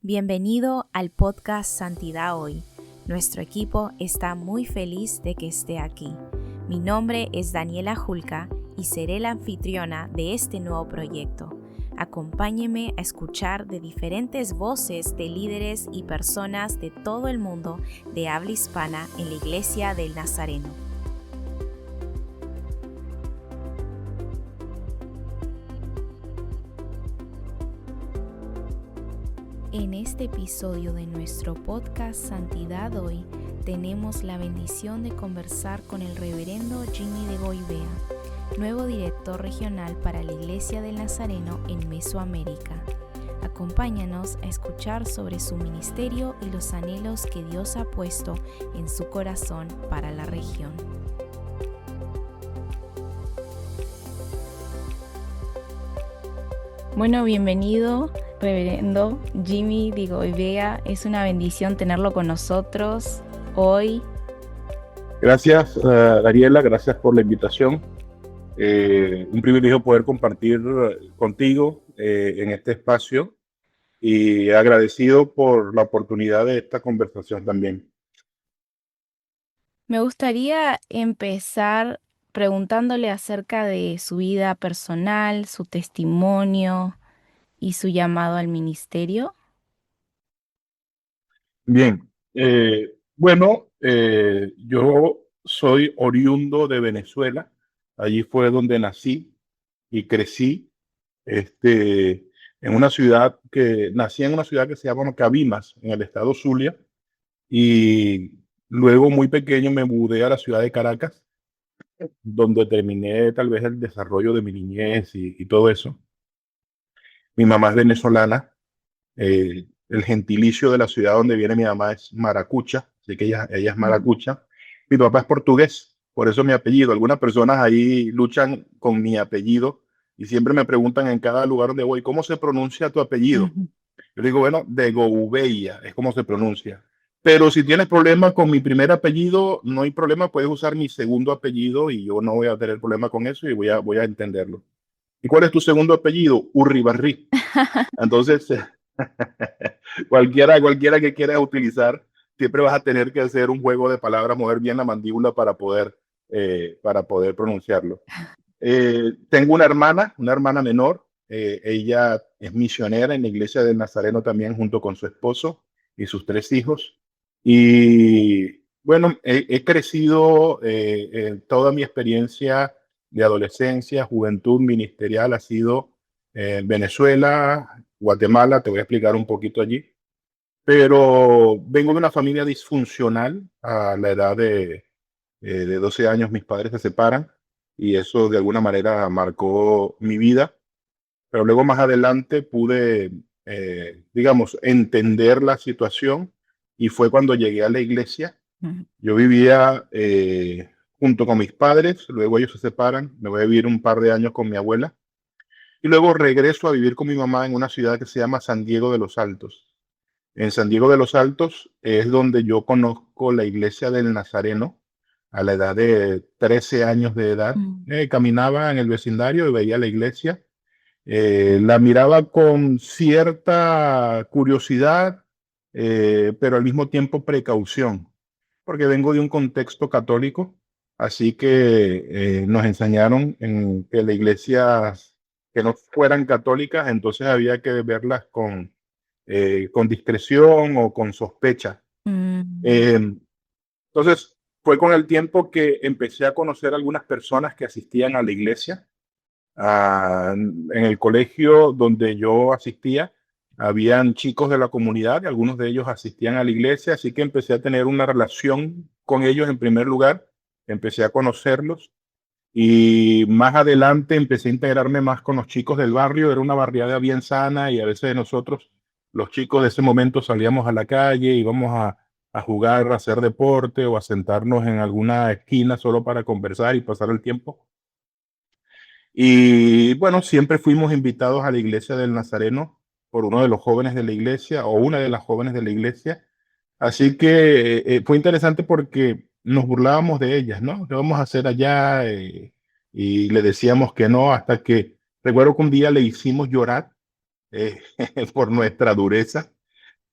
Bienvenido al podcast Santidad Hoy. Nuestro equipo está muy feliz de que esté aquí. Mi nombre es Daniela Julca y seré la anfitriona de este nuevo proyecto. Acompáñeme a escuchar de diferentes voces de líderes y personas de todo el mundo de habla hispana en la Iglesia del Nazareno. En este episodio de nuestro podcast Santidad Hoy, tenemos la bendición de conversar con el reverendo Jimmy de Goibea, nuevo director regional para la Iglesia del Nazareno en Mesoamérica. Acompáñanos a escuchar sobre su ministerio y los anhelos que Dios ha puesto en su corazón para la región. Bueno, bienvenido, reverendo Jimmy de Goibea. Es una bendición tenerlo con nosotros hoy. Gracias, Daniela, gracias por la invitación. Un privilegio poder compartir contigo en este espacio y agradecido por la oportunidad de esta conversación también. Me gustaría empezar preguntándole acerca de su vida personal, su testimonio y su llamado al ministerio. Bien, yo soy oriundo de Venezuela. Allí fue donde nací y crecí. En una ciudad nací en una ciudad que se llama Cabimas, en el estado Zulia, y luego muy pequeño me mudé a la ciudad de Caracas, donde terminé tal vez el desarrollo de mi niñez y todo eso. Mi mamá es venezolana, el gentilicio de la ciudad donde viene mi mamá es Maracucha, así que ella es Maracucha. Mi papá es portugués, por eso mi apellido. Algunas personas ahí luchan con mi apellido y siempre me preguntan en cada lugar donde voy, ¿cómo se pronuncia tu apellido? Yo digo, bueno, de Gouveia es como se pronuncia. Pero si tienes problemas con mi primer apellido, no hay problema, puedes usar mi segundo apellido y yo no voy a tener problema con eso y voy a entenderlo. ¿Y cuál es tu segundo apellido? Urribarri. Entonces, cualquiera que quieras utilizar, siempre vas a tener que hacer un juego de palabras, mover bien la mandíbula para poder pronunciarlo. Tengo una hermana menor. Ella es misionera en la Iglesia del Nazareno también, junto con su esposo y sus 3 hijos. Y bueno, he crecido toda mi experiencia de adolescencia, juventud ministerial ha sido en Venezuela, Guatemala, te voy a explicar un poquito allí. Pero vengo de una familia disfuncional. A la edad de 12 años mis padres se separan y eso de alguna manera marcó mi vida. Pero luego más adelante pude, digamos, entender la situación y fue cuando llegué a la iglesia. Yo vivía junto con mis padres, luego ellos se separan, me voy a vivir un par de años con mi abuela y luego regreso a vivir con mi mamá en una ciudad que se llama San Diego de los Altos. En San Diego de los Altos es donde yo conozco la iglesia del Nazareno a la edad de 13 años de edad. Caminaba en el vecindario y veía la iglesia. La miraba con cierta curiosidad, pero al mismo tiempo precaución, porque vengo de un contexto católico, así que nos enseñaron en que las iglesias que no fueran católicas, entonces había que verlas con discreción o con sospecha. Entonces, fue con el tiempo que empecé a conocer algunas personas que asistían a la iglesia. En el colegio donde yo asistía, habían chicos de la comunidad y algunos de ellos asistían a la iglesia, así que empecé a tener una relación con ellos en primer lugar, empecé a conocerlos y más adelante empecé a integrarme más con los chicos del barrio. Era una barriada bien sana y a veces nosotros, los chicos de ese momento, salíamos a la calle, íbamos a jugar, a hacer deporte o a sentarnos en alguna esquina solo para conversar y pasar el tiempo. Y bueno, siempre fuimos invitados a la iglesia del Nazareno por uno de los jóvenes de la iglesia o una de las jóvenes de la iglesia. Así que fue interesante porque nos burlábamos de ellas, ¿no? ¿Qué vamos a hacer allá? Y le decíamos que no, hasta que recuerdo que un día le hicimos llorar eh, por nuestra dureza.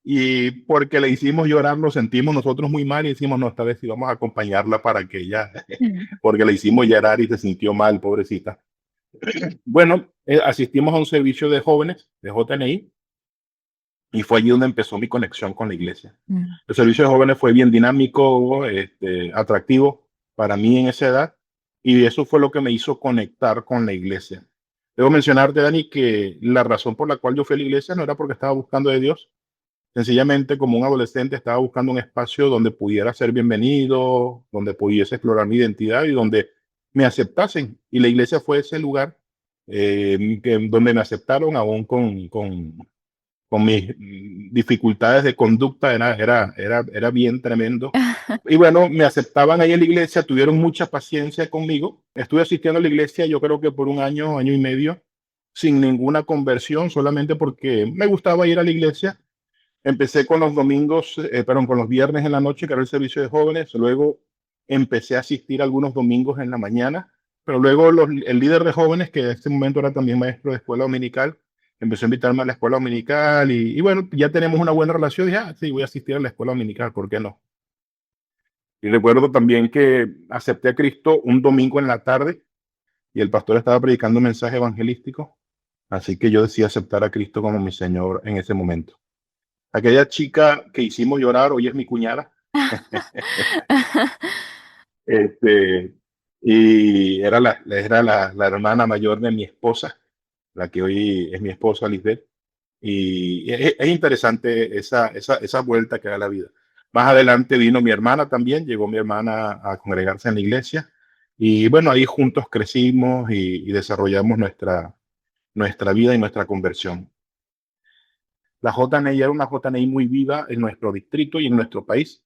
y porque le hicimos llorar, nos sentimos nosotros muy mal y decimos, no, esta vez sí vamos a acompañarla para que ella, porque le hicimos llorar y se sintió mal, pobrecita. Bueno, asistimos a un servicio de jóvenes de JNI y fue allí donde empezó mi conexión con la iglesia. Mm. El servicio de jóvenes fue bien dinámico, atractivo para mí en esa edad, y eso fue lo que me hizo conectar con la iglesia. Debo mencionarte, Dani, que la razón por la cual yo fui a la iglesia no era porque estaba buscando de Dios. Sencillamente, como un adolescente, estaba buscando un espacio donde pudiera ser bienvenido, donde pudiese explorar mi identidad y donde me aceptasen. Y la iglesia fue ese lugar donde me aceptaron aún con mis dificultades de conducta, era bien tremendo. Y bueno, me aceptaban ahí en la iglesia, tuvieron mucha paciencia conmigo. Estuve asistiendo a la iglesia, yo creo que por un año, año y medio, sin ninguna conversión, solamente porque me gustaba ir a la iglesia. Empecé con los domingos, perdón, con los viernes en la noche, que era el servicio de jóvenes. Luego empecé a asistir algunos domingos en la mañana, pero luego el líder de jóvenes, que en este momento era también maestro de escuela dominical, empezó a invitarme a la escuela dominical y bueno, ya tenemos una buena relación. Dije, sí, voy a asistir a la escuela dominical, ¿por qué no? Y recuerdo también que acepté a Cristo un domingo en la tarde y el pastor estaba predicando un mensaje evangelístico, así que yo decidí aceptar a Cristo como mi Señor en ese momento. Aquella chica que hicimos llorar hoy es mi cuñada. Este, y era la hermana mayor de mi esposa, la que hoy es mi esposa, Lisbeth. Y es interesante esa vuelta que da la vida. Más adelante vino mi hermana también, llegó mi hermana a congregarse en la iglesia. Y bueno, ahí juntos crecimos y desarrollamos nuestra vida y nuestra conversión. La JNI era una JNI muy viva en nuestro distrito y en nuestro país.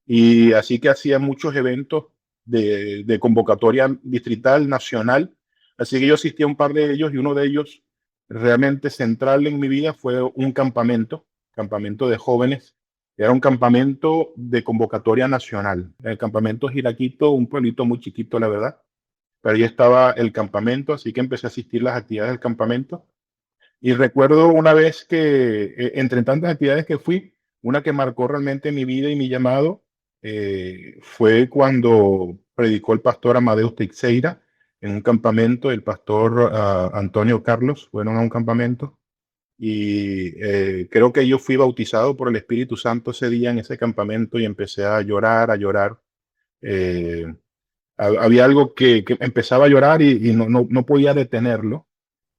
Y así que hacía muchos eventos de convocatoria distrital, nacional. Así que yo asistí a un par de ellos y uno de ellos realmente central en mi vida fue un campamento de jóvenes. Era un campamento de convocatoria nacional. El campamento Giraquito, un pueblito muy chiquito, la verdad. Pero ahí estaba el campamento, así que empecé a asistir a las actividades del campamento. Y recuerdo una vez que, entre tantas actividades que fui, una que marcó realmente mi vida y mi llamado fue cuando predicó el pastor Amadeus Teixeira en un campamento. El pastor Antonio Carlos fueron a un campamento y creo que yo fui bautizado por el Espíritu Santo ese día en ese campamento y empecé a llorar, a llorar. Eh, Había algo que empezaba a llorar y no podía detenerlo.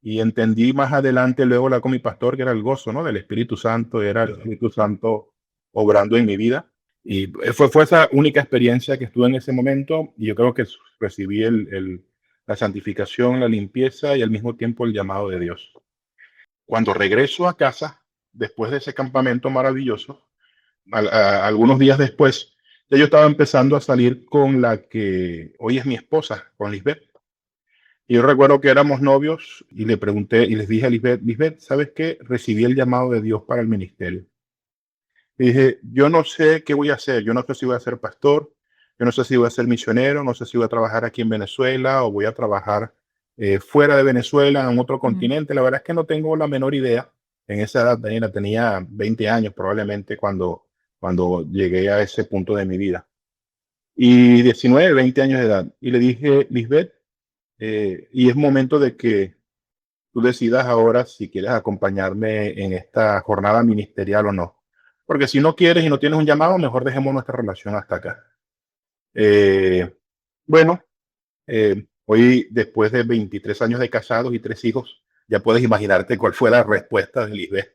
Y entendí más adelante, luego la con mi pastor, que era el gozo, ¿no? Del Espíritu Santo, era el Espíritu Santo obrando en mi vida. Y fue esa única experiencia que estuve en ese momento y yo creo que recibí la santificación, la limpieza y al mismo tiempo el llamado de Dios. Cuando regreso a casa, después de ese campamento maravilloso, algunos días después, ya yo estaba empezando a salir con la que hoy es mi esposa, con Lisbeth. Y yo recuerdo que éramos novios y le pregunté y les dije a Lisbeth, Lisbeth, ¿sabes qué? Recibí el llamado de Dios para el ministerio. Y dije, yo no sé qué voy a hacer, yo no sé si voy a ser pastor, yo no sé si voy a ser misionero, no sé si voy a trabajar aquí en Venezuela o voy a trabajar fuera de Venezuela, en otro continente. La verdad es que no tengo la menor idea. En esa edad, Daniela, tenía 20 años probablemente cuando llegué a ese punto de mi vida. Y 19, 20 años de edad. Y le dije, Lisbeth, y es momento de que tú decidas ahora si quieres acompañarme en esta jornada ministerial o no. Porque si no quieres y no tienes un llamado, mejor dejemos nuestra relación hasta acá. Eh, bueno, hoy después de 23 años de casados y 3 hijos, ya puedes imaginarte cuál fue la respuesta de Lisbeth.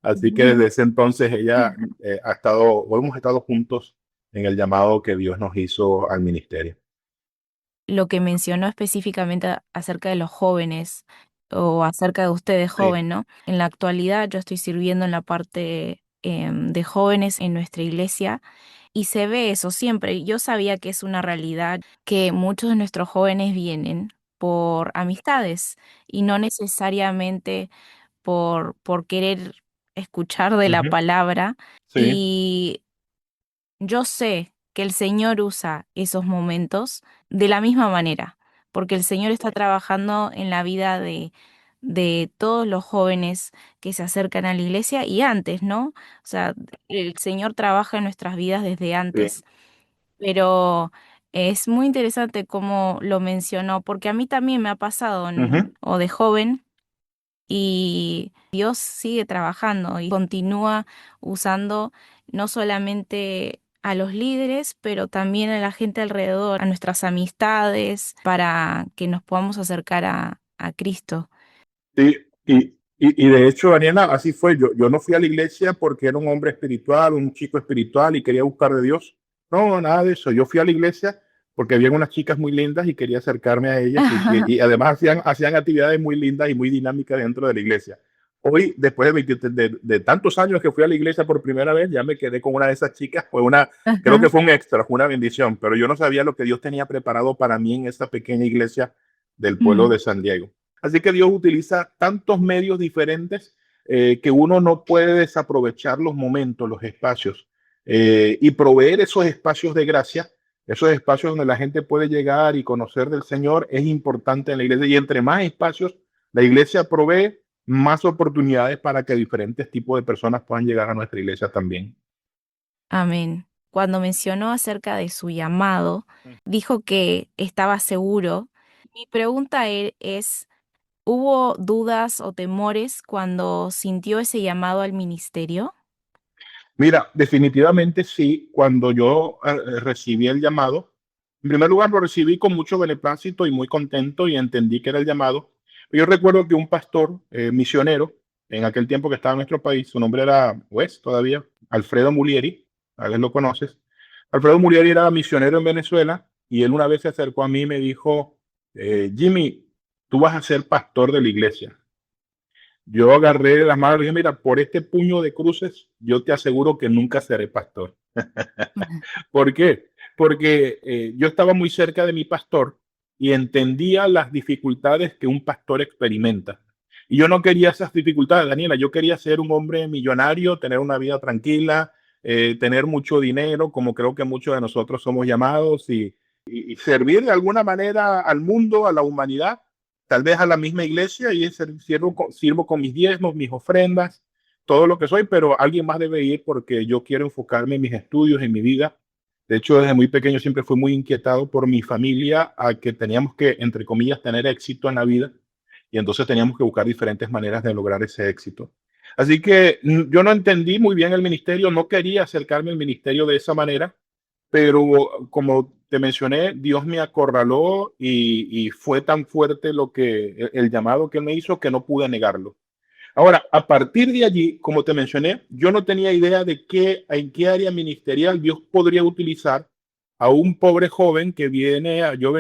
Así que desde ese entonces ella ha estado, o hemos estado juntos en el llamado que Dios nos hizo al ministerio. Lo que mencionó específicamente acerca de los jóvenes o acerca de ustedes Sí. joven, ¿no? En la actualidad yo estoy sirviendo en la parte de jóvenes en nuestra iglesia y se ve eso siempre. Yo sabía que es una realidad que muchos de nuestros jóvenes vienen por amistades y no necesariamente por querer escuchar de la Ujú. palabra. Sí. Y yo sé que el Señor usa esos momentos de la misma manera, porque el Señor está trabajando en la vida de todos los jóvenes que se acercan a la iglesia y antes, ¿no? O sea, el Señor trabaja en nuestras vidas desde Sí. antes, pero es muy interesante cómo lo mencionó, porque a mí también me ha pasado, Ujú. o de joven, y Dios sigue trabajando y continúa usando no solamente a los líderes, pero también a la gente alrededor, a nuestras amistades, para que nos podamos acercar a Cristo. Sí, y de hecho, Daniela, así fue. Yo no fui a la iglesia porque era un hombre espiritual, un chico espiritual y quería buscar de Dios. No, nada de eso. Yo fui a la iglesia porque había unas chicas muy lindas y quería acercarme a ellas y además hacían actividades muy lindas y muy dinámicas dentro de la iglesia. Hoy, después de tantos años que fui a la iglesia por primera vez, ya me quedé con una de esas chicas. Creo que Ajá. fue un extra, fue una bendición, pero yo no sabía lo que Dios tenía preparado para mí en esa pequeña iglesia del pueblo Mm. de San Diego. Así que Dios utiliza tantos medios diferentes que uno no puede desaprovechar los momentos, los espacios y proveer esos espacios de gracia, esos espacios donde la gente puede llegar y conocer del Señor es importante en la iglesia. Y entre más espacios la iglesia provee, más oportunidades para que diferentes tipos de personas puedan llegar a nuestra iglesia también. Amén. Cuando mencionó acerca de su llamado, dijo que estaba seguro. Mi pregunta es, ¿hubo dudas o temores cuando sintió ese llamado al ministerio? Mira, definitivamente sí, cuando yo recibí el llamado, en primer lugar lo recibí con mucho beneplácito y muy contento y entendí que era el llamado. Yo recuerdo que un pastor misionero, en aquel tiempo que estaba en nuestro país, su nombre era, pues todavía, Alfredo Mulieri, a ver lo conoces. Alfredo Mulieri era misionero en Venezuela y él una vez se acercó a mí y me dijo, Jimmy, tú vas a ser pastor de la iglesia. Yo agarré las manos y dije, mira, por este puño de cruces, yo te aseguro que nunca seré pastor. ¿Por qué? Porque yo estaba muy cerca de mi pastor y entendía las dificultades que un pastor experimenta. Y yo no quería esas dificultades, Daniela. Yo quería ser un hombre millonario, tener una vida tranquila, tener mucho dinero, como creo que muchos de nosotros somos llamados, y servir de alguna manera al mundo, a la humanidad, tal vez a la misma iglesia, y sirvo con mis diezmos, mis ofrendas, todo lo que soy, pero alguien más debe ir porque yo quiero enfocarme en mis estudios, en mi vida. De hecho, desde muy pequeño siempre fui muy inquietado por mi familia, a que teníamos que, entre comillas, tener éxito en la vida y entonces teníamos que buscar diferentes maneras de lograr ese éxito. Así que yo no entendí muy bien el ministerio, no quería acercarme al ministerio de esa manera, pero como te mencioné, Dios me acorraló y fue tan fuerte el llamado que Él me hizo que no pude negarlo. Ahora, a partir de allí, como te mencioné, yo no tenía idea de en qué área ministerial Dios podría utilizar a un pobre joven que yo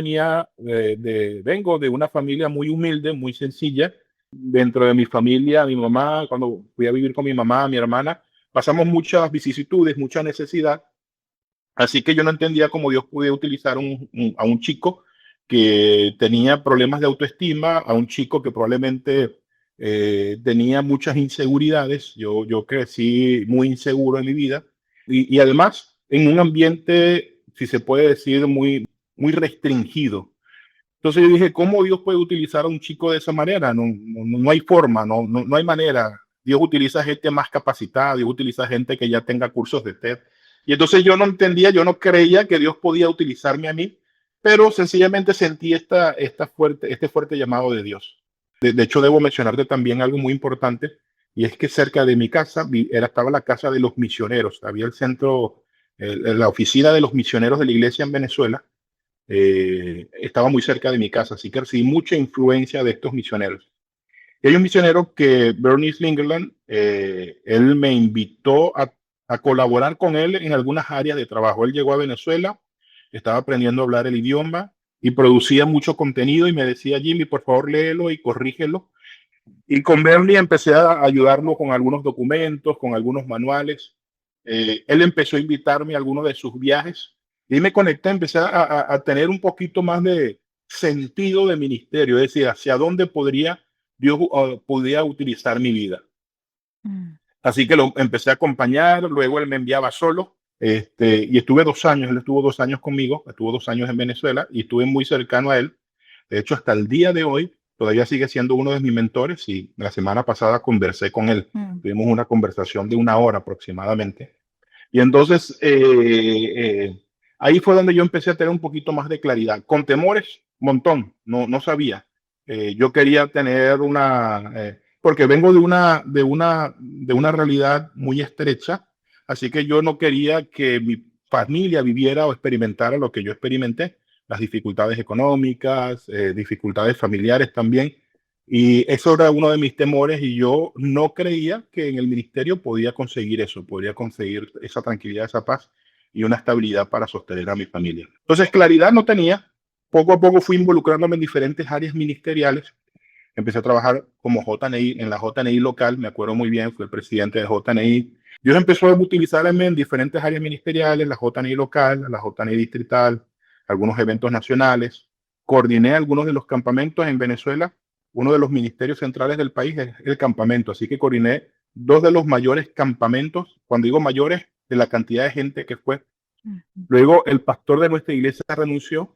vengo de una familia muy humilde, muy sencilla. Dentro de mi familia, mi mamá, cuando fui a vivir con mi mamá, mi hermana, pasamos muchas vicisitudes, mucha necesidad. Así que yo no entendía cómo Dios podía utilizar a un chico que tenía problemas de autoestima, a un chico que probablemente tenía muchas inseguridades. Yo crecí muy inseguro en mi vida y además en un ambiente, si se puede decir, muy restringido. Entonces yo dije, ¿cómo Dios puede utilizar a un chico de esa manera? No hay forma, no hay manera. Dios utiliza gente más capacitada, Dios utiliza gente que ya tenga cursos de TED. Y entonces yo no entendía, yo no creía que Dios podía utilizarme a mí, pero sencillamente sentí este fuerte llamado de Dios. De hecho, debo mencionarte también algo muy importante, y es que cerca de mi casa estaba la casa de los misioneros, había el centro, la oficina de los misioneros de la iglesia en Venezuela, estaba muy cerca de mi casa, así que recibí mucha influencia de estos misioneros. Y hay un misionero que, Bernie Slingerland, él me invitó a colaborar con él en algunas áreas de trabajo. Él llegó a Venezuela, estaba aprendiendo a hablar el idioma y producía mucho contenido y me decía, Jimmy, por favor, léelo y corrígelo. Y con Bernie empecé a ayudarlo con algunos documentos, con algunos manuales. Él empezó a invitarme a algunos de sus viajes y me conecté, empecé a tener un poquito más de sentido de ministerio, es decir, hacia dónde Dios podía utilizar mi vida. Mm. Así que lo empecé a acompañar, luego él me enviaba solo, y estuve 2 años, él estuvo 2 años conmigo, estuvo 2 años en Venezuela y estuve muy cercano a él. De hecho, hasta el día de hoy, todavía sigue siendo uno de mis mentores y la semana pasada conversé con él. Tuvimos una conversación de 1 hora aproximadamente. Y entonces ahí fue donde yo empecé a tener un poquito más de claridad. Con temores, montón, no sabía. Yo quería tener porque vengo de una realidad muy estrecha, así que yo no quería que mi familia viviera o experimentara lo que yo experimenté, las dificultades económicas, dificultades familiares también. Y eso era uno de mis temores y yo no creía que en el ministerio podía conseguir eso, podría conseguir esa tranquilidad, esa paz y una estabilidad para sostener a mi familia. Entonces, claridad no tenía. Poco a poco fui involucrándome en diferentes áreas ministeriales. Empecé a trabajar como JNI, en la JNI local, me acuerdo muy bien, fui el presidente de JNI. Dios empezó a utilizarme en diferentes áreas ministeriales, la JNI local, la JNI distrital, algunos eventos nacionales. Coordiné algunos de los campamentos en Venezuela. Uno de los ministerios centrales del país es el campamento, así que coordiné 2 de los mayores campamentos, cuando digo mayores, de la cantidad de gente que fue. Luego el pastor de nuestra iglesia renunció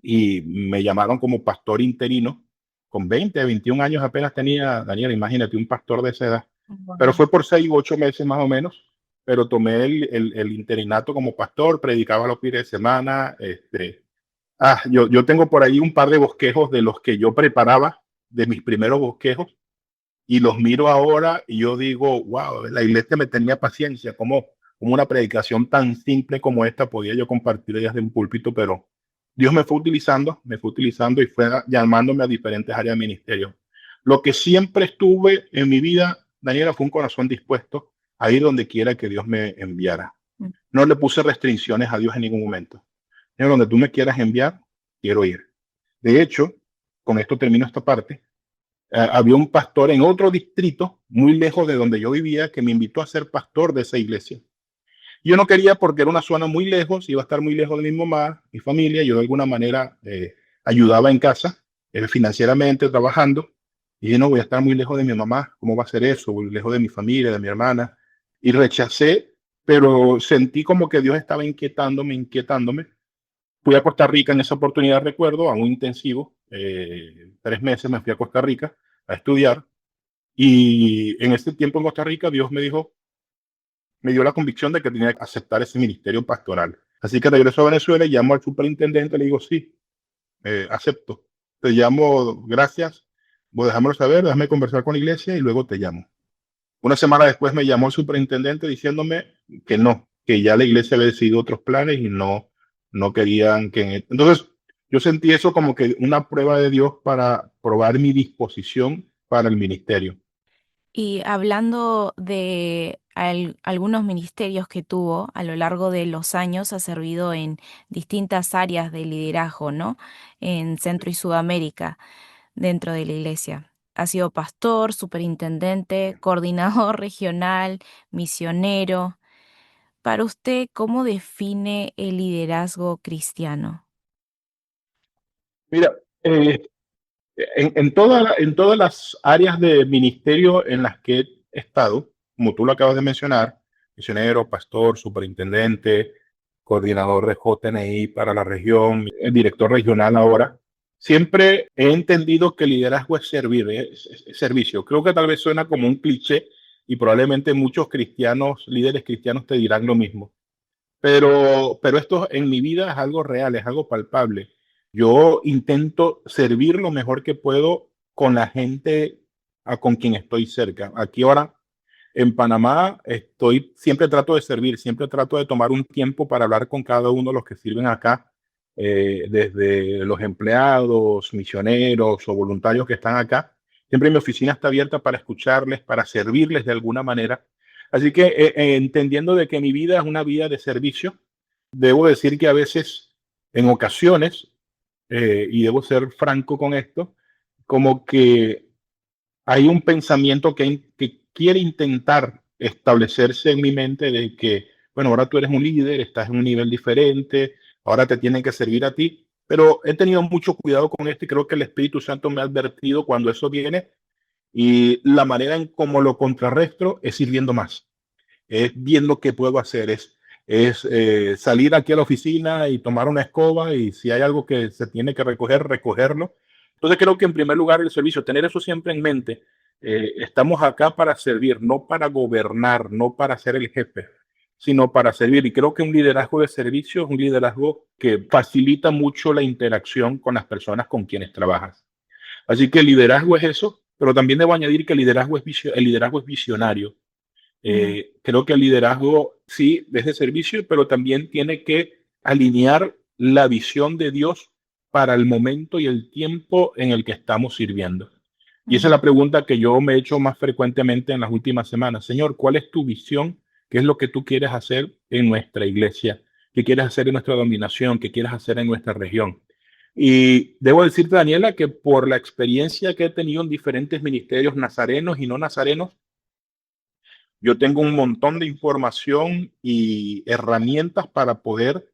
y me llamaron como pastor interino. Con 20, 21 años apenas tenía, Daniel, imagínate, un pastor de esa edad. Wow. Pero fue por 6 u 8 meses más o menos, pero tomé el interinato como pastor, predicaba los fines de semana. Yo tengo por ahí un par de bosquejos de los que yo preparaba, de mis primeros bosquejos, y los miro ahora y yo digo, wow, la iglesia me tenía paciencia, como una predicación tan simple como esta podía yo compartir desde un púlpito, pero Dios me fue utilizando y fue llamándome a diferentes áreas de ministerio. Lo que siempre estuve en mi vida, Daniela, fue un corazón dispuesto a ir donde quiera que Dios me enviara. No le puse restricciones a Dios en ningún momento. Donde tú me quieras enviar, quiero ir. De hecho, con esto termino esta parte. Había un pastor en otro distrito, muy lejos de donde yo vivía, que me invitó a ser pastor de esa iglesia. Yo no quería porque era una zona muy lejos, iba a estar muy lejos de mi mamá, mi familia. Yo de alguna manera ayudaba en casa, financieramente, trabajando. Y yo no voy a estar muy lejos de mi mamá. ¿Cómo va a ser eso? Muy lejos de mi familia, de mi hermana. Y rechacé, pero sentí como que Dios estaba inquietándome. Fui a Costa Rica en esa oportunidad, recuerdo, a un intensivo. 3 meses me fui a Costa Rica a estudiar. Y en ese tiempo en Costa Rica, Dios me dio la convicción de que tenía que aceptar ese ministerio pastoral. Así que regreso a Venezuela y llamo al superintendente, le digo, sí, acepto. Te llamo, gracias, vos déjamelo saber, déjame conversar con la iglesia y luego te llamo. Una semana después me llamó el superintendente diciéndome que no, que ya la iglesia había decidido otros planes y no querían que... Entonces, yo sentí eso como que una prueba de Dios para probar mi disposición para el ministerio. Y hablando de algunos ministerios que tuvo a lo largo de los años, ha servido en distintas áreas de liderazgo, ¿no? En Centro y Sudamérica, dentro de la iglesia. Ha sido pastor, superintendente, coordinador regional, misionero. Para usted, ¿cómo define el liderazgo cristiano? Mira, en todas las áreas de ministerio en las que he estado, como tú lo acabas de mencionar, misionero, pastor, superintendente, coordinador de JNI para la región, el director regional ahora, siempre he entendido que liderazgo es servir, es servicio. Creo que tal vez suena como un cliché y probablemente muchos cristianos, líderes cristianos te dirán lo mismo. Pero esto en mi vida es algo real, es algo palpable. Yo intento servir lo mejor que puedo con la gente con quien estoy cerca. Aquí ahora en Panamá siempre trato de servir, siempre trato de tomar un tiempo para hablar con cada uno de los que sirven acá, desde los empleados, misioneros o voluntarios que están acá. Siempre mi oficina está abierta para escucharles, para servirles de alguna manera. Así que entendiendo de que mi vida es una vida de servicio, debo decir que a veces, en ocasiones, y debo ser franco con esto, como que hay un pensamiento que quiere intentar establecerse en mi mente de que, bueno, ahora tú eres un líder, estás en un nivel diferente, ahora te tienen que servir a ti, pero he tenido mucho cuidado con esto y creo que el Espíritu Santo me ha advertido cuando eso viene y la manera en cómo lo contrarresto es sirviendo más, es viendo qué puedo hacer, es salir aquí a la oficina y tomar una escoba y si hay algo que se tiene que recoger, recogerlo. Entonces creo que en primer lugar el servicio, tener eso siempre en mente. Estamos acá para servir, no para gobernar, no para ser el jefe, sino para servir. Y creo que un liderazgo de servicio es un liderazgo que facilita mucho la interacción con las personas con quienes trabajas. Así que el liderazgo es eso, pero también debo añadir que el liderazgo es visionario. Mm, Creo que el liderazgo sí es de servicio, pero también tiene que alinear la visión de Dios para el momento y el tiempo en el que estamos sirviendo. Y esa es mm, la pregunta que yo me he hecho más frecuentemente en las últimas semanas. Señor, ¿cuál es tu visión? ¿Qué es lo que tú quieres hacer en nuestra iglesia? ¿Qué quieres hacer en nuestra dominación? ¿Qué quieres hacer en nuestra región? Y debo decirte, Daniela, que por la experiencia que he tenido en diferentes ministerios nazarenos y no nazarenos, yo tengo un montón de información y herramientas para poder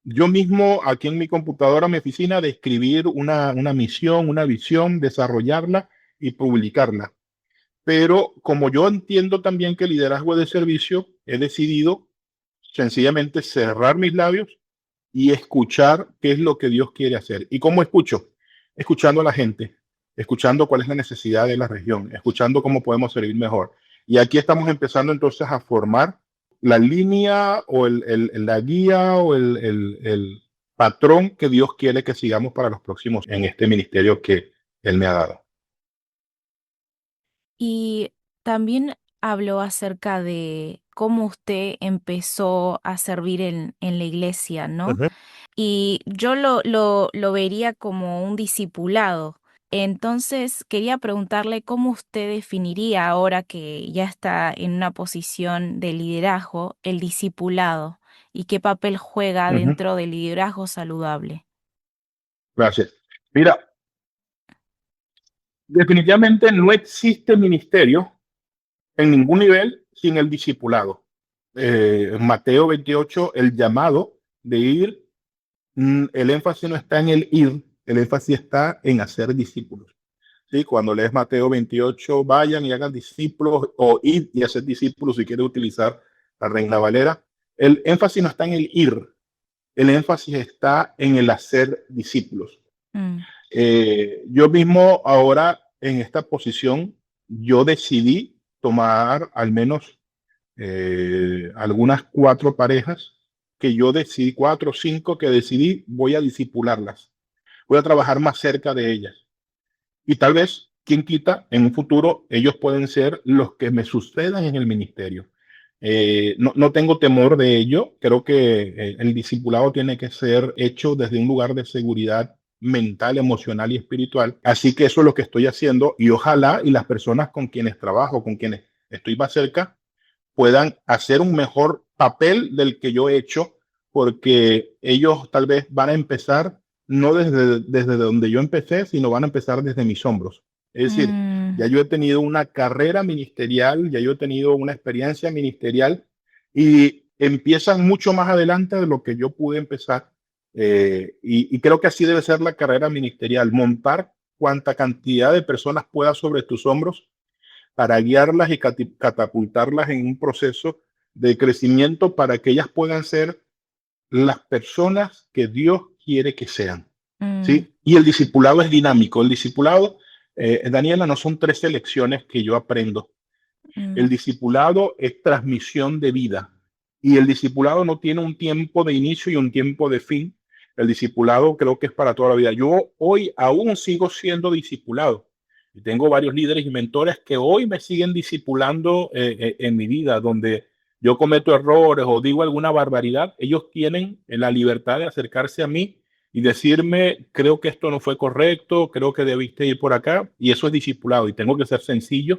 yo mismo aquí en mi computadora, en mi oficina, describir una misión, una visión, desarrollarla y publicarla. Pero como yo entiendo también que el liderazgo es de servicio, he decidido sencillamente cerrar mis labios y escuchar qué es lo que Dios quiere hacer. ¿Y cómo escucho? Escuchando a la gente, escuchando cuál es la necesidad de la región, escuchando cómo podemos servir mejor. Y aquí estamos empezando entonces a formar la línea o la guía o el patrón que Dios quiere que sigamos para los próximos en este ministerio que Él me ha dado. Y también habló acerca de cómo usted empezó a servir en la iglesia, ¿no? Ujú. Y yo lo vería como un discipulado. Entonces, quería preguntarle cómo usted definiría, ahora que ya está en una posición de liderazgo, el discipulado y qué papel juega Ujú. dentro del liderazgo saludable. Gracias. Mira, definitivamente no existe ministerio en ningún nivel sin el discipulado. Mateo 28, el llamado de ir, el énfasis no está en el ir, el énfasis está en hacer discípulos. ¿Sí? Cuando lees Mateo 28, vayan y hagan discípulos o ir y hacer discípulos si quieres utilizar la Reina Valera. El énfasis no está en el ir, el énfasis está en el hacer discípulos. Mm, Yo mismo ahora en esta posición, yo decidí tomar al menos algunas 4 parejas que yo decidí, 4 o 5 que decidí, voy a disipularlas, voy a trabajar más cerca de ellas. Y tal vez, quien quita, en un futuro ellos pueden ser los que me sucedan en el ministerio. No tengo temor de ello. Creo que el discipulado tiene que ser hecho desde un lugar de seguridad mental, emocional y espiritual. Así que eso es lo que estoy haciendo y ojalá y las personas con quienes trabajo, con quienes estoy más cerca, puedan hacer un mejor papel del que yo he hecho, porque ellos tal vez van a empezar no desde donde yo empecé, sino van a empezar desde mis hombros. Es decir, mm, ya yo he tenido una carrera ministerial, ya yo he tenido una experiencia ministerial y empiezan mucho más adelante de lo que yo pude empezar. Y creo que así debe ser la carrera ministerial, montar cuanta cantidad de personas pueda sobre tus hombros para guiarlas y catapultarlas en un proceso de crecimiento para que ellas puedan ser las personas que Dios quiere que sean. mm, ¿Sí? Y el discipulado es dinámico. El discipulado, Daniela, no son 3 lecciones que yo aprendo. El mm, discipulado es transmisión de vida y el discipulado no tiene un tiempo de inicio y un tiempo de fin. El discipulado creo que es para toda la vida. Yo hoy aún sigo siendo discipulado y tengo varios líderes y mentores que hoy me siguen discipulando en mi vida, donde yo cometo errores o digo alguna barbaridad. Ellos tienen la libertad de acercarse a mí y decirme, creo que esto no fue correcto, creo que debiste ir por acá, y eso es discipulado y tengo que ser sencillo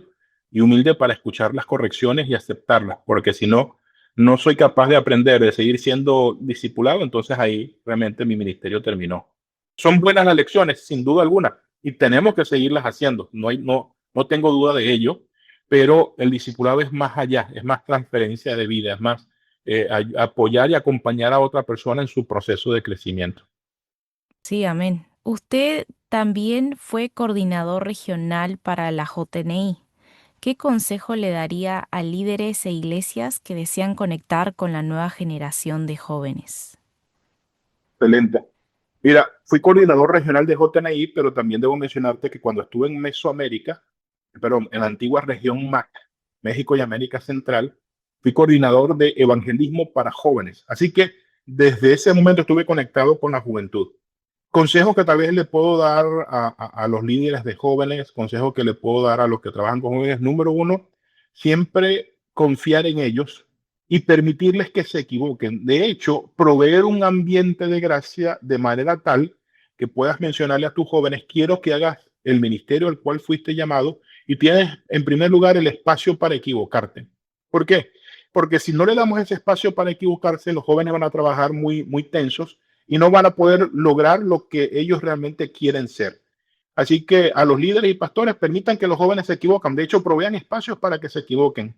y humilde para escuchar las correcciones y aceptarlas, porque si no, no soy capaz de aprender, de seguir siendo discipulado, entonces ahí realmente mi ministerio terminó. Son buenas las lecciones, sin duda alguna, y tenemos que seguirlas haciendo, no tengo duda de ello, pero el discipulado es más allá, es más transferencia de vida, es más apoyar y acompañar a otra persona en su proceso de crecimiento. sí, amén. Usted también fue coordinador regional para la JNI. ¿Qué consejo le daría a líderes e iglesias que desean conectar con la nueva generación de jóvenes? Excelente. Mira, fui coordinador regional de JNI, pero también debo mencionarte que cuando estuve en Mesoamérica, perdón, en la antigua región MAC, México y América Central, fui coordinador de evangelismo para jóvenes. Así que desde ese momento estuve conectado con la juventud. Consejos que tal vez le puedo dar a los líderes de jóvenes, consejos que le puedo dar a los que trabajan con jóvenes. Número uno, siempre confiar en ellos y permitirles que se equivoquen. De hecho, proveer un ambiente de gracia de manera tal que puedas mencionarle a tus jóvenes, quiero que hagas el ministerio al cual fuiste llamado y tienes en primer lugar el espacio para equivocarte. ¿Por qué? Porque si no le damos ese espacio para equivocarse, los jóvenes van a trabajar muy tensos y no van a poder lograr lo que ellos realmente quieren ser. Así que a los líderes y pastores permitan que los jóvenes se equivoquen. De hecho, provean espacios para que se equivoquen.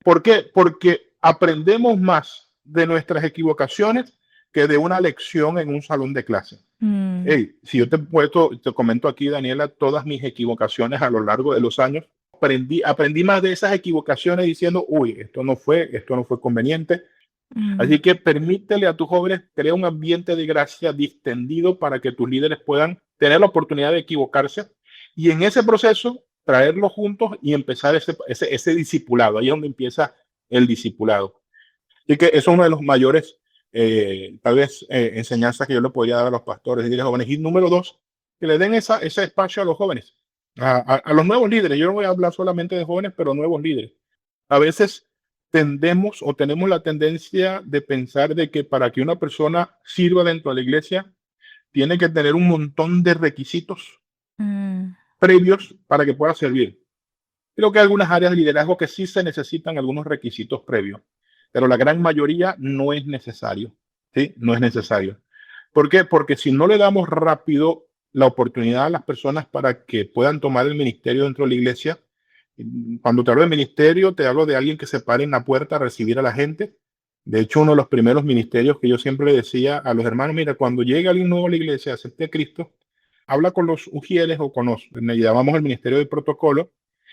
¿Por qué? Porque aprendemos más de nuestras equivocaciones que de una lección en un salón de clase. Hey, si yo te comento aquí, Daniela, todas mis equivocaciones a lo largo de los años, aprendí más de esas equivocaciones diciendo, uy, esto no fue conveniente. Así que permítele a tus jóvenes crear un ambiente de gracia distendido para que tus líderes puedan tener la oportunidad de equivocarse y en ese proceso traerlos juntos y empezar ese discipulado. Ahí es donde empieza el discipulado. Así que eso es uno de los mayores, tal vez, enseñanzas que yo le podría dar a los pastores y líderes jóvenes. Y número dos, que le den ese espacio a los jóvenes, a los nuevos líderes. Yo no voy a hablar solamente de jóvenes, pero nuevos líderes. A veces tendemos o tenemos la tendencia de pensar de que para que una persona sirva dentro de la iglesia, tiene que tener un montón de requisitos previos para que pueda servir. Creo que hay algunas áreas de liderazgo que sí se necesitan algunos requisitos previos, pero la gran mayoría no es necesario. ¿Sí? No es necesario. ¿Por qué? Porque si no le damos rápido la oportunidad a las personas para que puedan tomar el ministerio dentro de la iglesia, cuando te hablo de ministerio, te hablo de alguien que se pare en la puerta a recibir a la gente. De hecho, uno de los primeros ministerios que yo siempre le decía a los hermanos, mira, cuando llegue alguien nuevo a la iglesia, acepte a Cristo, habla con los ujieres o con le llamamos el ministerio de protocolo,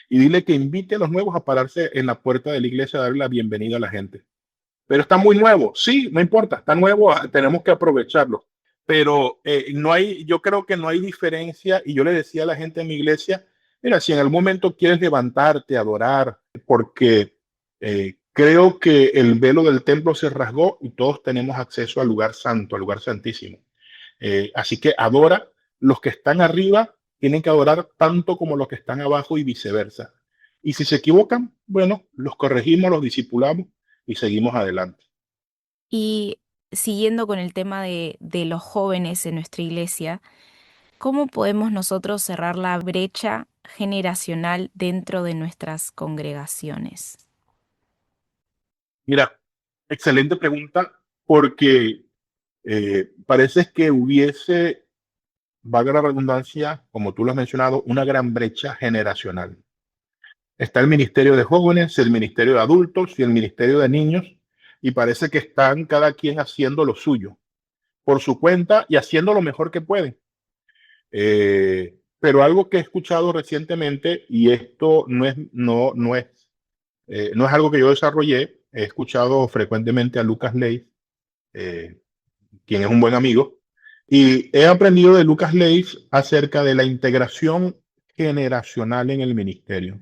y dile que invite a los nuevos a pararse en la puerta de la iglesia a darle la bienvenida a la gente. Pero está muy nuevo. Sí, no importa, está nuevo, tenemos que aprovecharlo. Pero yo creo que no hay diferencia. Y yo le decía a la gente en mi iglesia, mira, si en algún momento quieres levantarte, adorar, porque creo que el velo del templo se rasgó y todos tenemos acceso al lugar santo, al lugar santísimo. Así que adora. Los que están arriba tienen que adorar tanto como los que están abajo y viceversa. Y si se equivocan, bueno, los corregimos, los discipulamos y seguimos adelante. Y siguiendo con el tema de los jóvenes en nuestra iglesia, ¿cómo podemos nosotros cerrar la brecha generacional dentro de nuestras congregaciones? Mira, excelente pregunta, porque parece que hubiese, valga la redundancia, como tú lo has mencionado, una gran brecha generacional. Está el Ministerio de Jóvenes, el Ministerio de Adultos y el Ministerio de Niños, y parece que están cada quien haciendo lo suyo por su cuenta y haciendo lo mejor que pueden. Pero algo que he escuchado recientemente, y esto no es algo que yo desarrollé, he escuchado frecuentemente a Lucas Leis, quien es un buen amigo, y he aprendido de Lucas Leis acerca de la integración generacional en el ministerio.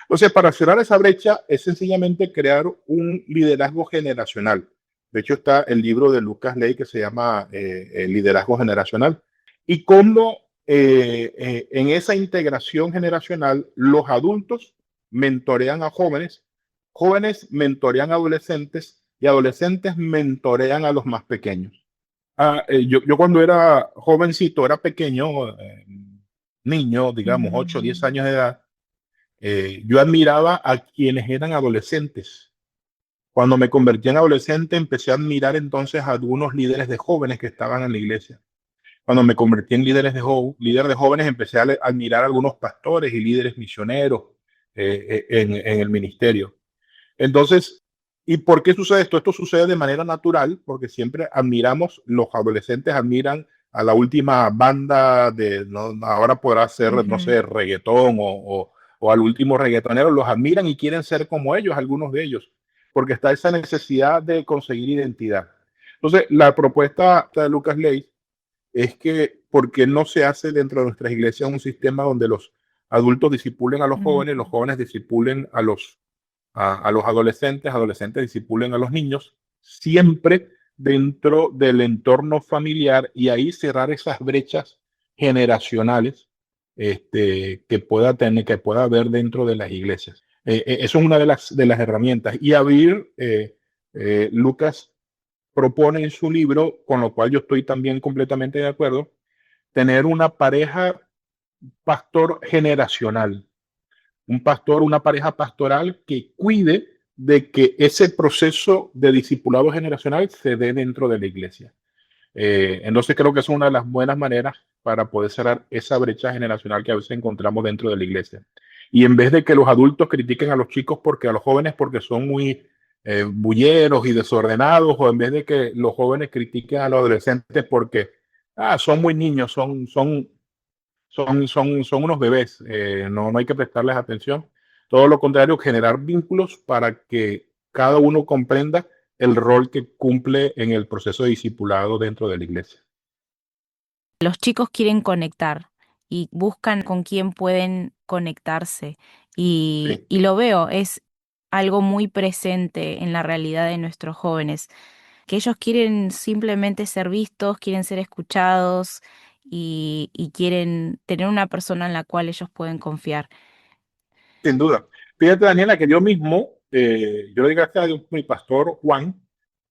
Entonces, para cerrar esa brecha es sencillamente crear un liderazgo generacional. De hecho, está el libro de Lucas Leis que se llama El liderazgo generacional. Y cómo en esa integración generacional los adultos mentorean a jóvenes, jóvenes mentorean a adolescentes y adolescentes mentorean a los más pequeños. Yo cuando era jovencito, era pequeño, niño, digamos, 8 o 10 años de edad, yo admiraba a quienes eran adolescentes. Cuando me convertí en adolescente, empecé a admirar entonces a algunos líderes de jóvenes que estaban en la iglesia. Cuando me convertí en líder de jóvenes, empecé a admirar a algunos pastores y líderes misioneros en el ministerio. Entonces, ¿y por qué sucede esto? Esto sucede de manera natural porque siempre admiramos, los adolescentes admiran a la última banda de, no, ahora podrá ser, no sé, reggaetón o al último reggaetonero, los admiran y quieren ser como ellos, algunos de ellos, porque está esa necesidad de conseguir identidad. Entonces, la propuesta de Lucas Leis es que, ¿por qué no se hace dentro de nuestras iglesias un sistema donde los adultos discipulen a los jóvenes discipulen a los adolescentes, adolescentes discipulen a los niños, siempre dentro del entorno familiar y ahí cerrar esas brechas generacionales que pueda tener, que pueda haber dentro de las iglesias. Eso es una de las herramientas. Y abrir, Lucas propone en su libro, con lo cual yo estoy también completamente de acuerdo, tener una pareja pastor generacional, un pastor, una pareja pastoral que cuide de que ese proceso de discipulado generacional se dé dentro de la iglesia. Entonces creo que es una de las buenas maneras para poder cerrar esa brecha generacional que a veces encontramos dentro de la iglesia. Y en vez de que los adultos critiquen a los chicos porque a los jóvenes porque son muy bulleros y desordenados, o en vez de que los jóvenes critiquen a los adolescentes porque son muy niños, son unos bebés, no hay que prestarles atención. Todo lo contrario, generar vínculos para que cada uno comprenda el rol que cumple en el proceso de discipulado dentro de la iglesia. Los chicos quieren conectar y buscan con quién pueden conectarse. Sí. Y lo veo, es algo muy presente en la realidad de nuestros jóvenes, que ellos quieren simplemente ser vistos, quieren ser escuchados y quieren tener una persona en la cual ellos pueden confiar. Sin duda. Fíjate, Daniela, que yo mismo, yo le di gracias a Dios mi pastor Juan,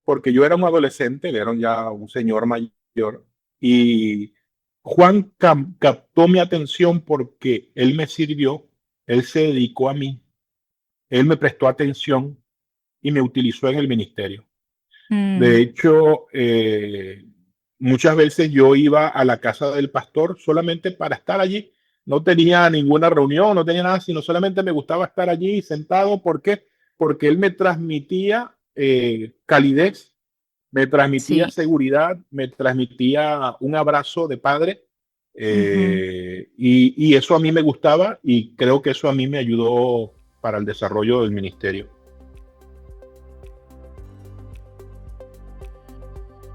porque yo era un adolescente, él era ya un señor mayor, y Juan captó mi atención porque él me sirvió, él se dedicó a mí, él me prestó atención y me utilizó en el ministerio. De hecho, muchas veces yo iba a la casa del pastor solamente para estar allí. No tenía ninguna reunión, no tenía nada, sino solamente me gustaba estar allí sentado. ¿Por qué? Porque él me transmitía calidez, me transmitía Sí. seguridad, me transmitía un abrazo de padre. Ujú. Y eso a mí me gustaba y creo que eso a mí me ayudó para el desarrollo del ministerio.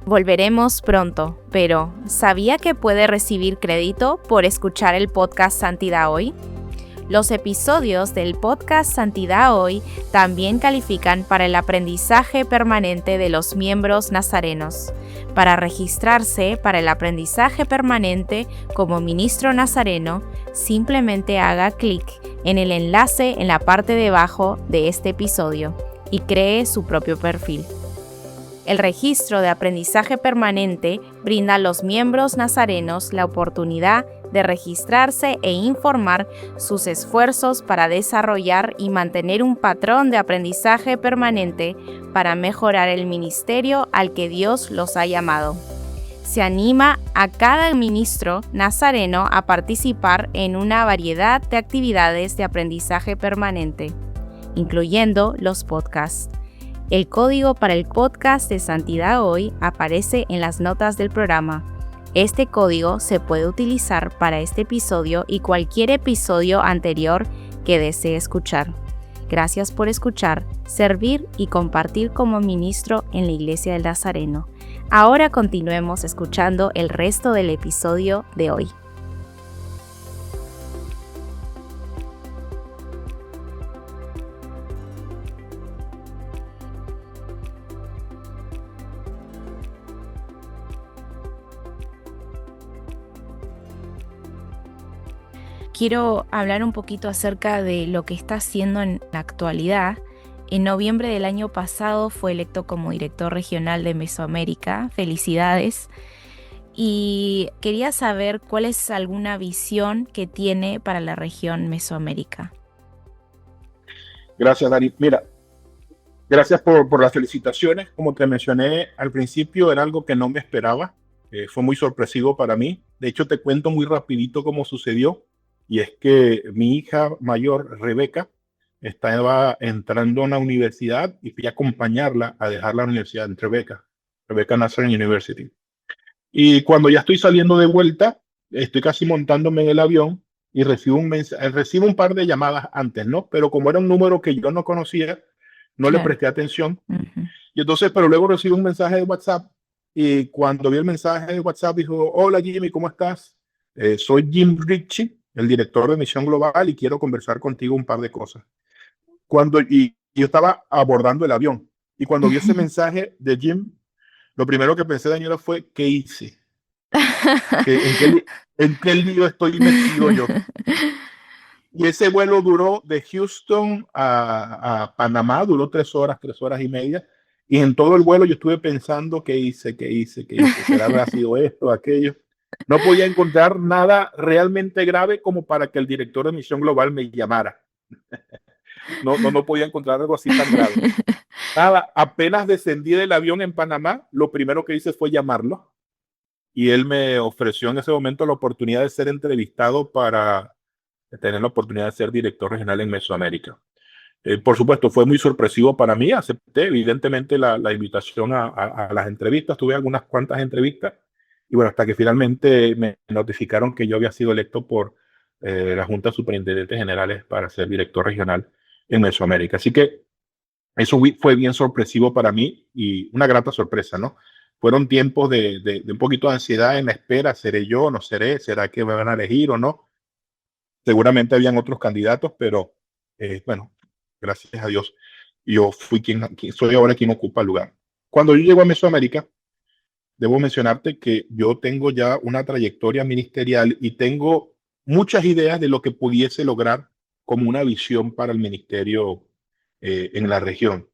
Volveremos pronto, pero ¿sabía que puede recibir crédito por escuchar el podcast Santidad Hoy? Los episodios del podcast Santidad Hoy también califican para el aprendizaje permanente de los miembros nazarenos. Para registrarse para el aprendizaje permanente como ministro nazareno, simplemente haga clic en el enlace en la parte de abajo de este episodio y cree su propio perfil. El registro de aprendizaje permanente brinda a los miembros nazarenos la oportunidad de registrarse e informar sus esfuerzos para desarrollar y mantener un patrón de aprendizaje permanente para mejorar el ministerio al que Dios los ha llamado. Se anima a cada ministro nazareno a participar en una variedad de actividades de aprendizaje permanente, incluyendo los podcasts. El código para el podcast de Santidad Hoy aparece en las notas del programa. Este código se puede utilizar para este episodio y cualquier episodio anterior que desee escuchar. Gracias por escuchar, servir y compartir como ministro en la Iglesia del Nazareno. Ahora continuemos escuchando el resto del episodio de hoy. Quiero hablar un poquito acerca de lo que está haciendo en la actualidad. En noviembre del año pasado fue electo como director regional de Mesoamérica. Felicidades. Y quería saber cuál es alguna visión que tiene para la región Mesoamérica. Gracias, Dani. Mira, gracias por las felicitaciones. Como te mencioné al principio, era algo que no me esperaba. Fue muy sorpresivo para mí. De hecho, te cuento muy rapidito cómo sucedió. Y es que mi hija mayor, Rebeca, estaba entrando a una universidad y fui a acompañarla a dejar la universidad en Rebecca Nazarene University. Y cuando ya estoy saliendo de vuelta, estoy casi montándome en el avión y recibo un par de llamadas antes, ¿no? Pero como era un número que yo no conocía, no le presté atención. Uh-huh. Y entonces, pero luego recibo un mensaje de WhatsApp y cuando vi el mensaje de WhatsApp dijo, hola Jimmy, ¿cómo estás? Soy Jim Ritchie, el director de Misión Global y quiero conversar contigo un par de cosas. Y yo estaba abordando el avión y cuando vi ese mensaje de Jim, lo primero que pensé, Daniela, fue, ¿qué hice? ¿En qué lío estoy metido yo? Y ese vuelo duró de Houston a Panamá, duró 3 horas y media. Y en todo el vuelo yo estuve pensando qué hice. ¿Será habrá sido esto, aquello? No podía encontrar nada realmente grave como para que el director de Misión Global me llamara. No podía encontrar algo así tan grave. Nada, apenas descendí del avión en Panamá, lo primero que hice fue llamarlo. Y él me ofreció en ese momento la oportunidad de ser entrevistado para tener la oportunidad de ser director regional en Mesoamérica. Por supuesto, fue muy sorpresivo para mí. Acepté evidentemente la invitación a las entrevistas. Tuve algunas cuantas entrevistas y bueno, hasta que finalmente me notificaron que yo había sido electo por la Junta de Superintendentes Generales para ser director regional en Mesoamérica. Así que eso fue bien sorpresivo para mí y una grata sorpresa, ¿no? Fueron tiempos de un poquito de ansiedad en la espera. ¿Seré yo? ¿No seré? ¿Será que me van a elegir o no? Seguramente habían otros candidatos, pero bueno, gracias a Dios, yo fui soy ahora quien ocupa el lugar. Cuando yo llego a Mesoamérica, debo mencionarte que yo tengo ya una trayectoria ministerial y tengo muchas ideas de lo que pudiese lograr como una visión para el ministerio en la región.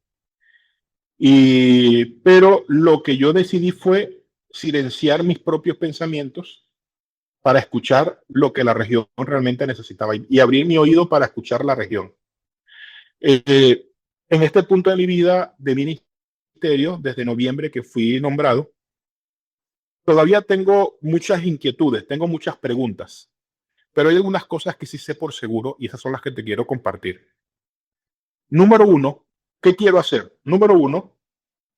Pero lo que yo decidí fue silenciar mis propios pensamientos para escuchar lo que la región realmente necesitaba y abrir mi oído para escuchar la región. Eh, en este punto de mi vida de ministerio, desde noviembre que fui nombrado, todavía tengo muchas inquietudes, tengo muchas preguntas, pero hay algunas cosas que sí sé por seguro y esas son las que te quiero compartir. Número uno, ¿qué quiero hacer? Número uno,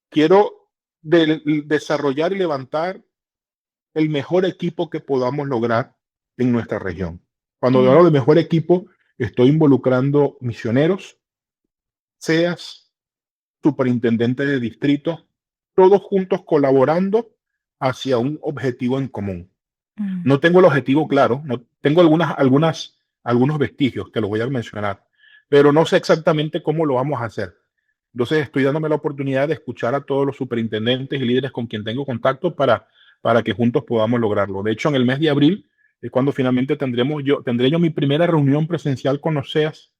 quiero desarrollar y levantar el mejor equipo que podamos lograr en nuestra región. Cuando hablo de mejor equipo, estoy involucrando misioneros, SEAS, superintendentes de distrito, todos juntos colaborando hacia un objetivo en común. No tengo el objetivo claro, no, tengo algunos vestigios que los voy a mencionar, pero no sé exactamente cómo lo vamos a hacer. Entonces estoy dándome la oportunidad de escuchar a todos los superintendentes y líderes con quien tengo contacto para que juntos podamos lograrlo. De hecho, en el mes de abril es cuando finalmente tendré yo mi primera reunión presencial con los SEAS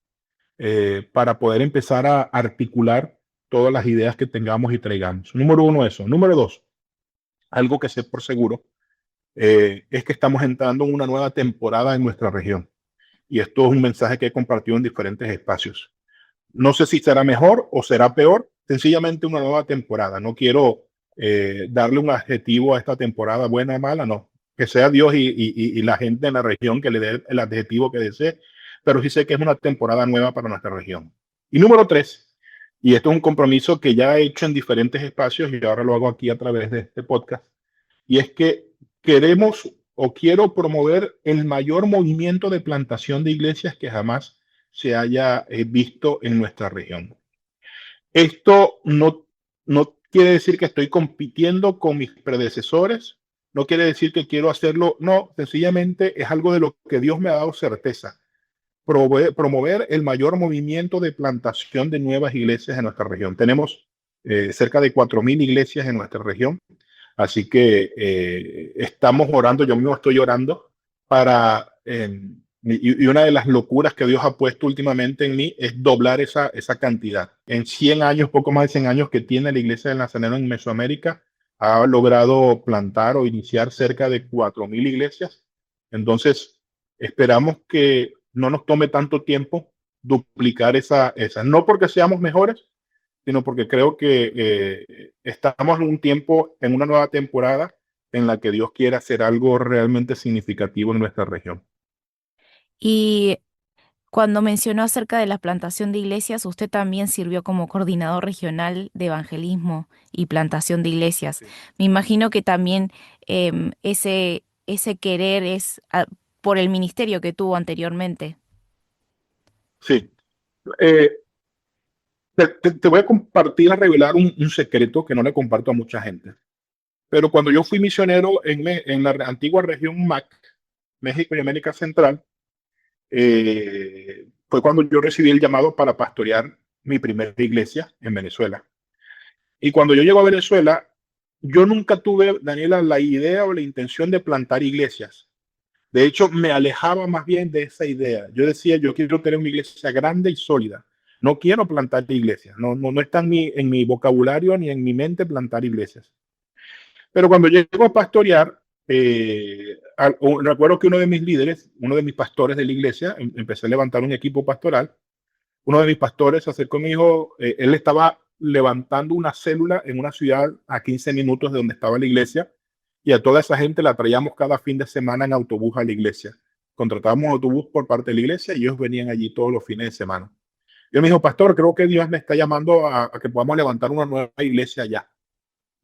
para poder empezar a articular todas las ideas que tengamos y traigamos. Número uno, eso. Número dos, algo que sé por seguro, es que estamos entrando en una nueva temporada en nuestra región. Y esto es un mensaje que he compartido en diferentes espacios. No sé si será mejor o será peor, sencillamente una nueva temporada. No quiero darle un adjetivo a esta temporada, buena o mala, no. Que sea Dios y la gente en la región que le dé el adjetivo que desee, pero sí sé que es una temporada nueva para nuestra región. Y número tres, y esto es un compromiso que ya he hecho en diferentes espacios y ahora lo hago aquí a través de este podcast, y es que queremos o quiero promover el mayor movimiento de plantación de iglesias que jamás se haya visto en nuestra región. Esto no quiere decir que estoy compitiendo con mis predecesores, no quiere decir que quiero hacerlo, no, sencillamente es algo de lo que Dios me ha dado certeza. Promover el mayor movimiento de plantación de nuevas iglesias en nuestra región. Tenemos cerca de 4,000 iglesias en nuestra región, así que estamos orando, yo mismo estoy orando para, y una de las locuras que Dios ha puesto últimamente en mí es doblar esa cantidad. En 100 años, poco más de 100 años que tiene la Iglesia del Nazareno en Mesoamérica, ha logrado plantar o iniciar cerca de 4,000 iglesias. Entonces, esperamos que no nos tome tanto tiempo duplicar esa. No porque seamos mejores, sino porque creo que estamos en un tiempo, en una nueva temporada en la que Dios quiere hacer algo realmente significativo en nuestra región. Y cuando mencionó acerca de la plantación de iglesias, usted también sirvió como coordinador regional de evangelismo y plantación de iglesias. Sí. Me imagino que también ese querer es por el ministerio que tuvo anteriormente. Sí. Eh, te voy a compartir, a revelar un secreto que no le comparto a mucha gente. Pero cuando yo fui misionero en la antigua región MAC, México y América Central, fue cuando yo recibí el llamado para pastorear mi primera iglesia en Venezuela. Y cuando yo llego a Venezuela, yo nunca tuve, Daniela, la idea o la intención de plantar iglesias. De hecho, me alejaba más bien de esa idea. Yo decía, yo quiero tener una iglesia grande y sólida. No quiero plantar iglesias. No está en mi vocabulario ni en mi mente plantar iglesias. Pero cuando llego a pastorear, recuerdo que uno de mis líderes, uno de mis pastores de la iglesia, empecé a levantar un equipo pastoral. Uno de mis pastores se acercó y me dijo, él estaba levantando una célula en una ciudad a 15 minutos de donde estaba la iglesia, y a toda esa gente la traíamos cada fin de semana en autobús a la iglesia. Contratábamos autobús por parte de la iglesia y ellos venían allí todos los fines de semana. Yo me dijo, pastor, creo que Dios me está llamando a que podamos levantar una nueva iglesia allá.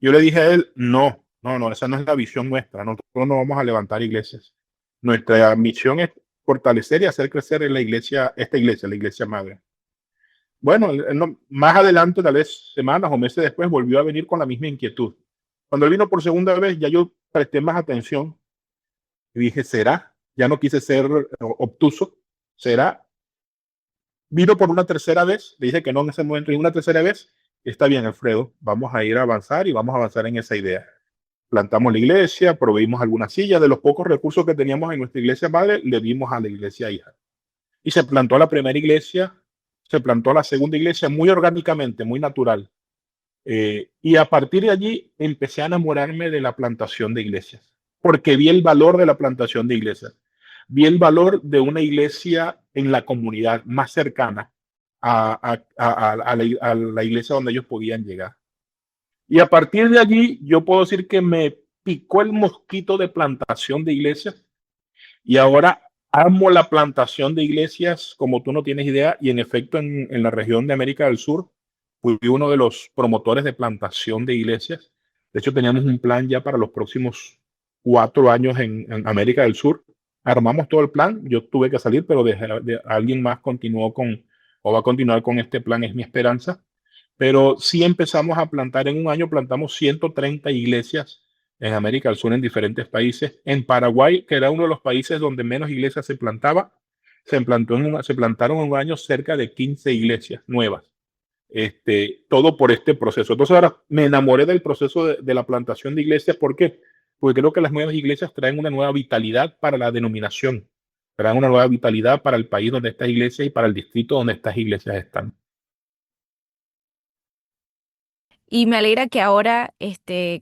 Yo le dije a él, no, esa no es la visión nuestra. Nosotros no vamos a levantar iglesias. Nuestra misión es fortalecer y hacer crecer en la iglesia, la iglesia madre. Bueno, más adelante, tal vez semanas o meses después, volvió a venir con la misma inquietud. Cuando él vino por segunda vez, ya yo presté más atención y dije, ¿será? Ya no quise ser obtuso. ¿Será? Vino por una tercera vez, le dije que no en ese momento, y una tercera vez, está bien, Alfredo, vamos a ir a avanzar y vamos a avanzar en esa idea. Plantamos la iglesia, proveímos algunas sillas, de los pocos recursos que teníamos en nuestra iglesia madre, le dimos a la iglesia hija. Y se plantó la primera iglesia, se plantó la segunda iglesia muy orgánicamente, muy natural. Y a partir de allí empecé a enamorarme de la plantación de iglesias, porque vi el valor de la plantación de iglesias. Vi el valor de una iglesia en la comunidad más cercana a la iglesia donde ellos podían llegar. Y a partir de allí, yo puedo decir que me picó el mosquito de plantación de iglesias, y ahora amo la plantación de iglesias como tú no tienes idea. Y en efecto, en la región de América del Sur, fui uno de los promotores de plantación de iglesias. De hecho, teníamos un plan ya para los próximos 4 años en América del Sur. Armamos todo el plan. Yo tuve que salir, pero alguien más continuó o va a continuar con este plan, es mi esperanza. Pero sí empezamos a plantar. En un año plantamos 130 iglesias en América del Sur, en diferentes países. En Paraguay, que era uno de los países donde menos iglesias se plantaba, se plantaron en un año cerca de 15 iglesias nuevas. Todo por este proceso. Entonces ahora me enamoré del proceso de la plantación de iglesias. ¿Por qué? Porque creo que las nuevas iglesias traen una nueva vitalidad para la denominación, traen una nueva vitalidad para el país donde estas iglesias y para el distrito donde estas iglesias están. Y me alegra que ahora,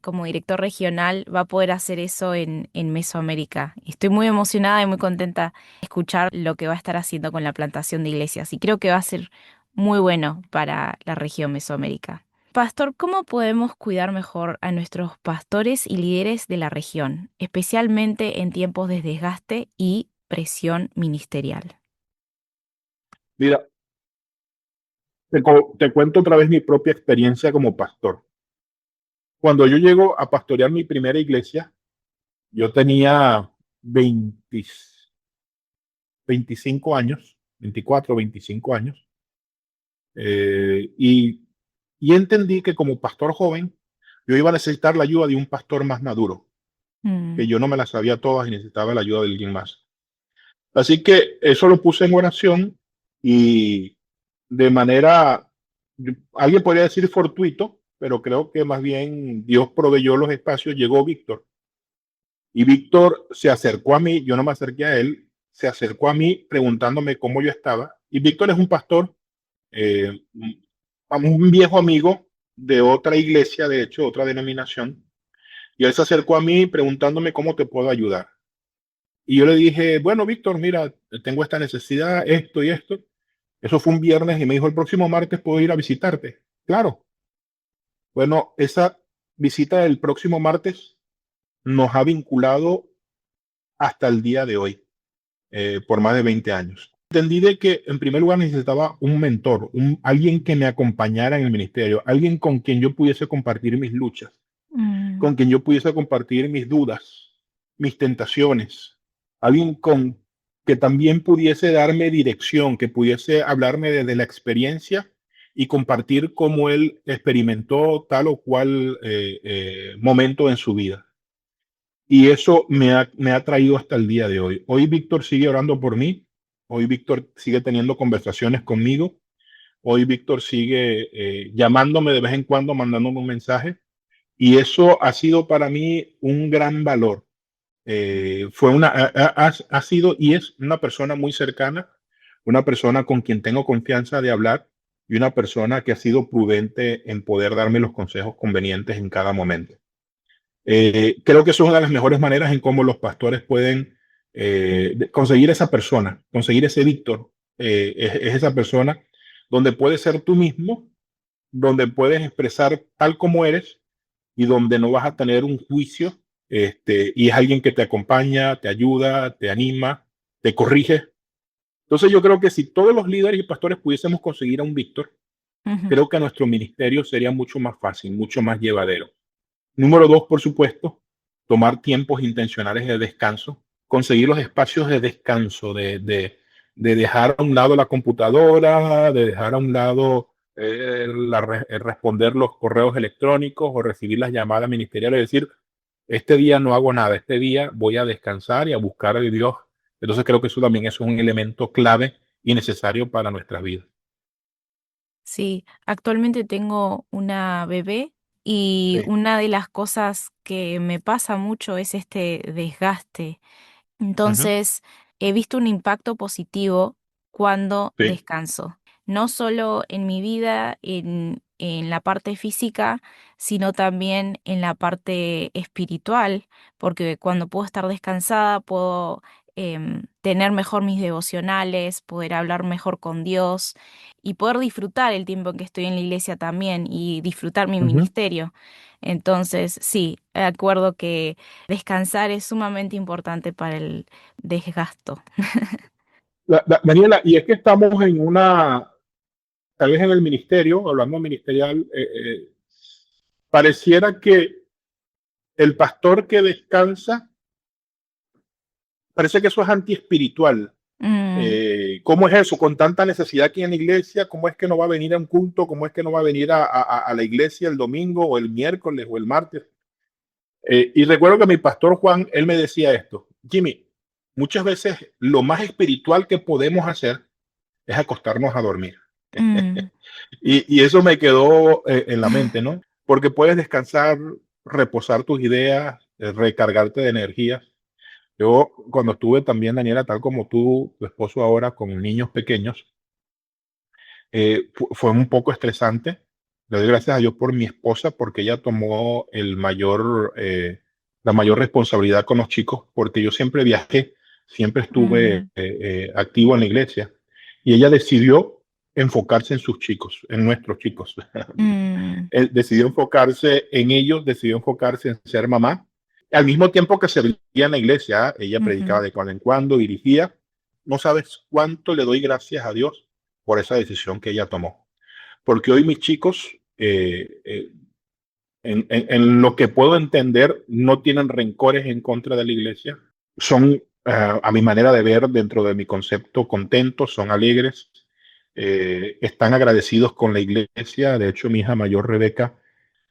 como director regional, va a poder hacer eso en Mesoamérica. Estoy muy emocionada y muy contenta de escuchar lo que va a estar haciendo con la plantación de iglesias. Y creo que va a ser muy bueno para la región Mesoamérica. Pastor, ¿cómo podemos cuidar mejor a nuestros pastores y líderes de la región, especialmente en tiempos de desgaste y presión ministerial? Mira, te cuento otra vez mi propia experiencia como pastor. Cuando yo llego a pastorear mi primera iglesia, yo tenía 25 años, 24, 25 años, y entendí que como pastor joven, yo iba a necesitar la ayuda de un pastor más maduro, que yo no me las sabía todas y necesitaba la ayuda de alguien más. Así que eso lo puse en oración, y de manera, alguien podría decir fortuito, pero creo que más bien Dios proveyó los espacios. Llegó Víctor, y Víctor se acercó a mí. Yo no me acerqué a él, se acercó a mí preguntándome cómo yo estaba. Y Víctor es un pastor, eh, un viejo amigo de otra iglesia, de hecho, otra denominación. Y él se acercó a mí preguntándome cómo te puedo ayudar. Y yo le dije, bueno, Víctor, mira, tengo esta necesidad, esto y esto. Eso fue un viernes, y me dijo, el próximo martes puedo ir a visitarte. Claro. Bueno, esa visita del próximo martes nos ha vinculado hasta el día de hoy, por más de 20 años. Entendí de que en primer lugar necesitaba un mentor, alguien que me acompañara en el ministerio, alguien con quien yo pudiese compartir mis luchas, con quien yo pudiese compartir mis dudas, mis tentaciones, alguien que también pudiese darme dirección, que pudiese hablarme desde la experiencia y compartir cómo él experimentó tal o cual momento en su vida. Y eso me ha traído hasta el día de hoy. Hoy Víctor sigue orando por mí, hoy Víctor sigue teniendo conversaciones conmigo, hoy Víctor sigue llamándome de vez en cuando, mandándome un mensaje, y eso ha sido para mí un gran valor. Ha sido y es una persona muy cercana, una persona con quien tengo confianza de hablar y una persona que ha sido prudente en poder darme los consejos convenientes en cada momento. Creo que eso es una de las mejores maneras en cómo los pastores pueden conseguir esa persona, conseguir ese Víctor. Es esa persona donde puedes ser tú mismo, donde puedes expresar tal como eres y donde no vas a tener un juicio, y es alguien que te acompaña, te ayuda, te anima, te corrige. Entonces yo creo que si todos los líderes y pastores pudiésemos conseguir a un Víctor, Ujú. creo que nuestro ministerio sería mucho más fácil, mucho más llevadero. Número dos, por supuesto, tomar tiempos intencionales de descanso, conseguir los espacios de descanso, de dejar a un lado la computadora, de dejar a un lado responder los correos electrónicos o recibir las llamadas ministeriales, es decir, este día no hago nada, este día voy a descansar y a buscar a Dios. Entonces creo que eso también es un elemento clave y necesario para nuestras vidas. Sí, actualmente tengo una bebé y Sí. una de las cosas que me pasa mucho es este desgaste. Ujú. Entonces, he visto un impacto positivo cuando Sí. descanso, no solo en mi vida, en la parte física, sino también en la parte espiritual, porque cuando puedo estar descansada, puedo tener mejor mis devocionales, poder hablar mejor con Dios y poder disfrutar el tiempo en que estoy en la iglesia también y disfrutar mi Ujú. ministerio. Entonces, sí, de acuerdo que descansar es sumamente importante para el desgasto. Daniela, y es que estamos en una, tal vez en el ministerio, hablando ministerial, pareciera que el pastor que descansa, parece que eso es antiespiritual. Mm, ¿Cómo es eso? Con tanta necesidad aquí en la iglesia, ¿cómo es que no va a venir a un culto? ¿Cómo es que no va a venir a la iglesia el domingo o el miércoles o el martes? Y recuerdo que mi pastor Juan, él me decía esto: Jimmy, muchas veces lo más espiritual que podemos hacer es acostarnos a dormir. mm, Y eso me quedó en la mente, ¿no? Porque puedes descansar, reposar tus ideas, recargarte de energía. Yo, cuando estuve también, Daniela, tal como tú, tu esposo ahora, con niños pequeños, fue un poco estresante. Le doy gracias a Dios por mi esposa, porque ella tomó la mayor responsabilidad con los chicos, porque yo siempre viajé, siempre estuve mm, activo en la iglesia, y ella decidió enfocarse en sus chicos, en nuestros chicos. mm, Él decidió enfocarse en ellos, decidió enfocarse en ser mamá. Al mismo tiempo que servía en la iglesia, ella ujú, predicaba de cuando en cuando, dirigía. No sabes cuánto le doy gracias a Dios por esa decisión que ella tomó. Porque hoy mis chicos, en lo que puedo entender, no tienen rencores en contra de la iglesia. Son, a mi manera de ver, dentro de mi concepto, contentos, son alegres, están agradecidos con la iglesia. De hecho, mi hija mayor, Rebeca,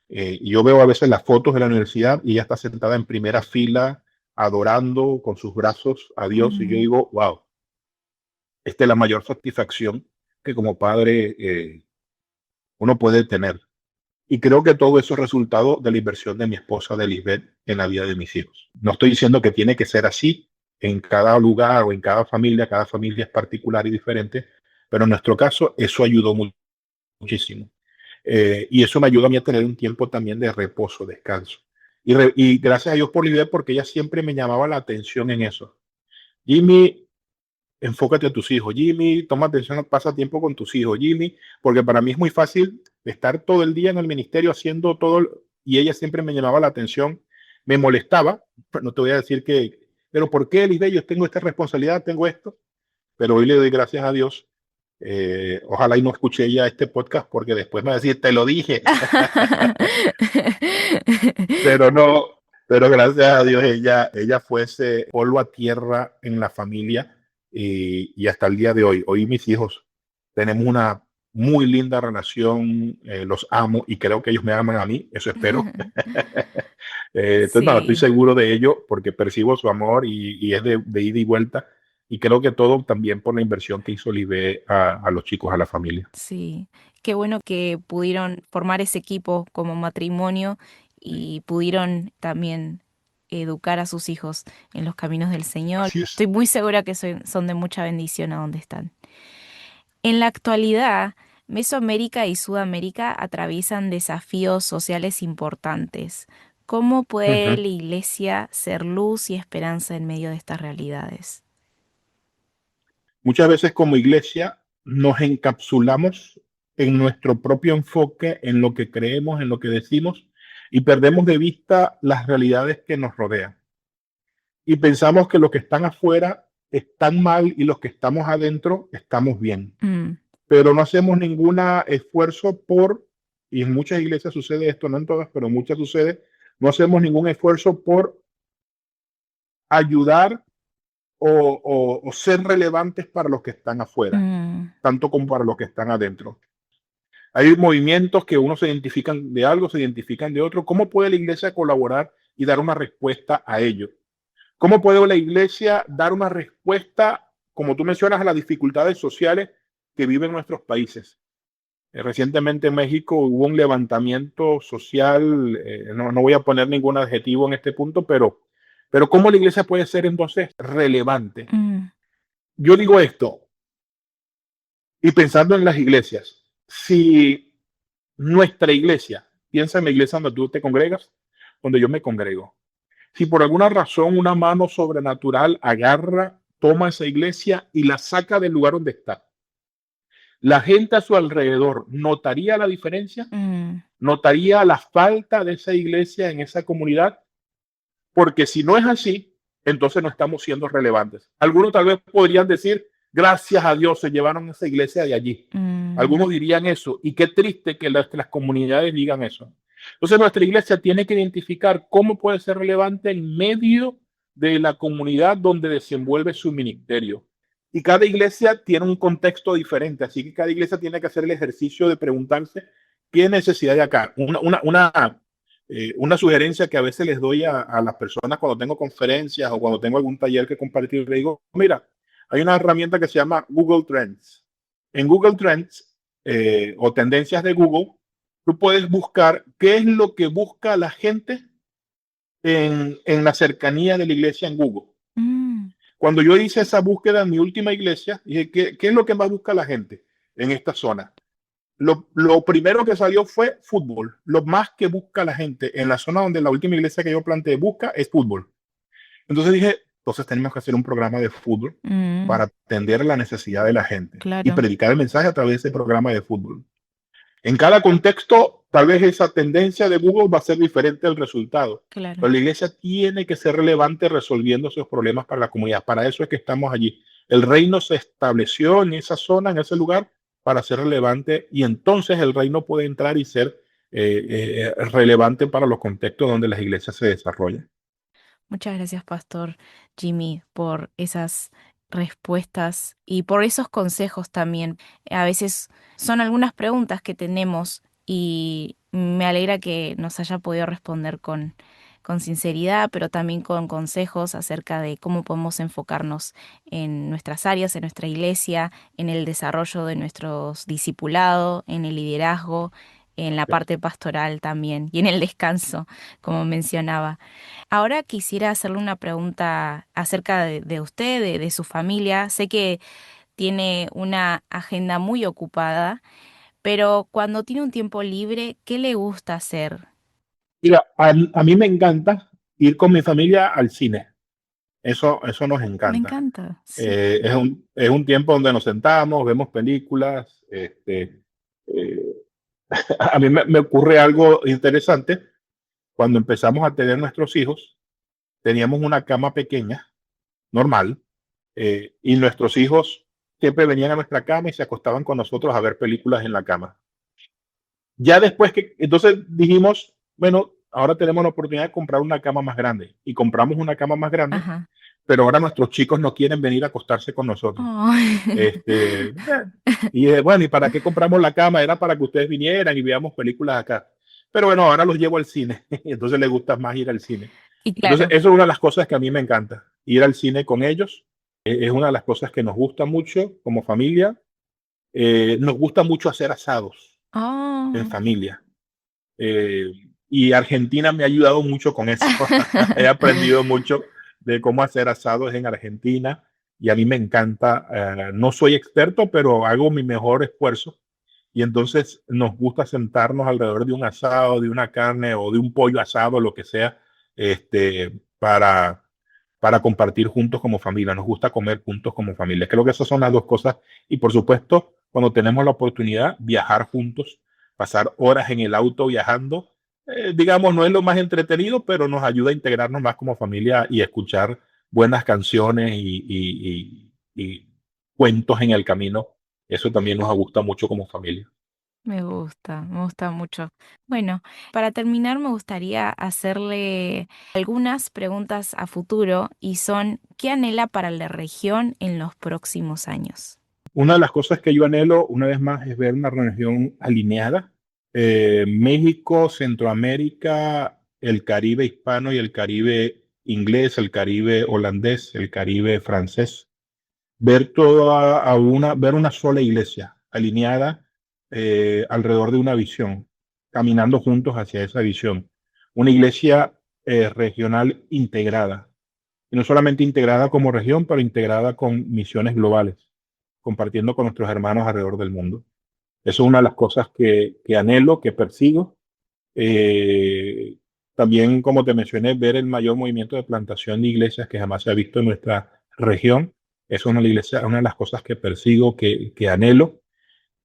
yo veo a veces las fotos de la universidad y ella está sentada en primera fila, adorando con sus brazos a Dios. Y yo mm, digo, wow, esta es la mayor satisfacción que como padre uno puede tener. Y creo que todo eso es resultado de la inversión de mi esposa, de Lisbeth, en la vida de mis hijos. No estoy diciendo que tiene que ser así en cada lugar o en cada familia es particular y diferente, pero en nuestro caso eso ayudó muchísimo. Y eso me ayuda a mí a tener un tiempo también de reposo, descanso. Y gracias a Dios por Lisbeth, porque ella siempre me llamaba la atención en eso. Jimmy, enfócate a tus hijos. Jimmy, toma atención, pasa tiempo con tus hijos. Jimmy, porque para mí es muy fácil estar todo el día en el ministerio haciendo todo, y ella siempre me llamaba la atención, me molestaba, no te voy a decir que, pero ¿por qué, Lisbeth? Yo tengo esta responsabilidad, tengo esto, pero hoy le doy gracias a Dios. Ojalá y no escuché ya este podcast, porque después me va a decir, te lo dije. Pero no, pero gracias a Dios ella fue ese polvo a tierra en la familia, y hasta el día de hoy. Hoy mis hijos tenemos muy linda relación, los amo y creo que ellos me aman a mí, eso espero. Entonces, no, estoy Sí, seguro de ello porque percibo su amor y es de ida y vuelta. Y creo que todo también por la inversión que hizo Olive a los chicos, a la familia. sí. Qué bueno que pudieron formar ese equipo como matrimonio y pudieron también educar a sus hijos en los caminos del Señor. Así es. Estoy muy segura que son de mucha bendición a donde están. En la actualidad, Mesoamérica y Sudamérica atraviesan desafíos sociales importantes. ¿Cómo puede Ujú. la Iglesia ser luz y esperanza en medio de estas realidades? Muchas veces como iglesia nos encapsulamos en nuestro propio enfoque, en lo que creemos, en lo que decimos, y perdemos de vista las realidades que nos rodean. Y pensamos que los que están afuera están mal y los que estamos adentro estamos bien. Mm, Pero no hacemos ningún esfuerzo por, y en muchas iglesias sucede esto, no en todas, pero en muchas sucede, no hacemos ningún esfuerzo por ayudar o ser relevantes para los que están afuera, mm, tanto como para los que están adentro. Hay movimientos que uno se identifican de algo, se identifican de otro. ¿Cómo puede la iglesia colaborar y dar una respuesta a ello? ¿Cómo puede la iglesia dar una respuesta, como tú mencionas, a las dificultades sociales que viven nuestros países? Recientemente en México hubo un levantamiento social, no voy a poner ningún adjetivo en este punto, pero ¿cómo la iglesia puede ser entonces relevante? mm, Yo digo esto, y pensando en las iglesias, si nuestra iglesia, piensa en la iglesia donde tú te congregas, donde yo me congrego, si por alguna razón una mano sobrenatural agarra, toma esa iglesia y la saca del lugar donde está, la gente a su alrededor notaría la diferencia, mm, notaría la falta de esa iglesia en esa comunidad, porque si no es así, entonces no estamos siendo relevantes. Algunos tal vez podrían decir, gracias a Dios se llevaron esa iglesia de allí. mm, Algunos dirían eso, y qué triste que las comunidades digan eso. Entonces nuestra iglesia tiene que identificar cómo puede ser relevante en medio de la comunidad donde desenvuelve su ministerio. Y cada iglesia tiene un contexto diferente, así que cada iglesia tiene que hacer el ejercicio de preguntarse qué necesidad hay acá. Una sugerencia que a veces les doy a las personas cuando tengo conferencias o cuando tengo algún taller que compartir, le digo, mira, hay una herramienta que se llama Google Trends. En Google Trends o tendencias de Google, tú puedes buscar qué es lo que busca la gente en la cercanía de la iglesia en Google. mm, Cuando yo hice esa búsqueda en mi última iglesia, dije, ¿qué es lo que más busca la gente en esta zona? Lo primero que salió fue fútbol. Lo más que busca la gente en la zona donde la última iglesia que yo planteé busca es fútbol. Entonces dije, entonces tenemos que hacer un programa de fútbol mm, para atender la necesidad de la gente y claro, predicar el mensaje a través de ese programa de fútbol. En cada contexto, tal vez esa tendencia de Google va a ser diferente al resultado, claro. pero la iglesia tiene que ser relevante resolviendo esos problemas para la comunidad. Para eso es que estamos allí. El reino se estableció en esa zona, en ese lugar, para ser relevante y entonces el reino puede entrar y ser relevante para los contextos donde las iglesias se desarrollan. Muchas gracias, Pastor Jimmy, por esas respuestas y por esos consejos también. A veces son algunas preguntas que tenemos y me alegra que nos haya podido responder con sinceridad, pero también con consejos acerca de cómo podemos enfocarnos en nuestras áreas, en nuestra iglesia, en el desarrollo de nuestros discipulados, en el liderazgo, en la parte pastoral también y en el descanso, como mencionaba. Ahora quisiera hacerle una pregunta acerca de usted, de su familia. Sé que tiene una agenda muy ocupada, pero cuando tiene un tiempo libre, ¿qué le gusta hacer? Mira, a mí me encanta ir con mi familia al cine. Eso nos Me encanta. encanta, sí. Es un tiempo donde nos sentamos, vemos películas. Eh, a mí me ocurre algo interesante. Cuando empezamos a tener nuestros hijos, teníamos una cama pequeña, normal, y nuestros hijos siempre venían a nuestra cama y se acostaban con nosotros a ver películas en la cama. Ya después entonces dijimos, bueno, ahora tenemos la oportunidad de comprar una cama más grande y compramos una cama más grande, Ajá. pero ahora nuestros chicos no quieren venir a acostarse con nosotros. Ay. Bueno, ¿y para qué compramos la cama? Era para que ustedes vinieran y veamos películas acá. Pero bueno, ahora los llevo al cine, entonces les gusta más ir al cine. Y Entonces, claro, eso es una de las cosas que a mí me encanta, ir al cine con ellos. Es una de las cosas que nos gusta mucho como familia. Nos gusta mucho hacer asados en oh, familia. Eh, y Argentina me ha ayudado mucho con eso. He aprendido mucho de cómo hacer asados en Argentina y a mí me encanta. No soy experto, pero hago mi mejor esfuerzo. Y entonces nos gusta sentarnos alrededor de un asado, de una carne o de un pollo asado, lo que sea, para compartir juntos como familia. Nos gusta comer juntos como familia. Creo que esas son las dos cosas. Y por supuesto, cuando tenemos la oportunidad, viajar juntos, pasar horas en el auto viajando, digamos, no es lo más entretenido, pero nos ayuda a integrarnos más como familia y escuchar buenas canciones y cuentos en el camino. Eso también nos gusta mucho como familia. me gusta mucho. Bueno, para terminar me gustaría hacerle algunas preguntas a futuro y son, ¿qué anhela para la región en los próximos años? Una de las cosas que yo anhelo, una vez más, es ver una región alineada. México, Centroamérica, el Caribe hispano y el Caribe inglés, el Caribe holandés, el Caribe francés. Ver toda ver una sola iglesia alineada alrededor de una visión, caminando juntos hacia esa visión. Una iglesia regional integrada. Y no solamente integrada como región, pero integrada con misiones globales, compartiendo con nuestros hermanos alrededor del mundo. Eso es una de las cosas que anhelo, que persigo. Eh, También, como te mencioné, ver el mayor movimiento de plantación de iglesias que jamás se ha visto en nuestra región. Eso es una de las cosas que persigo, que anhelo.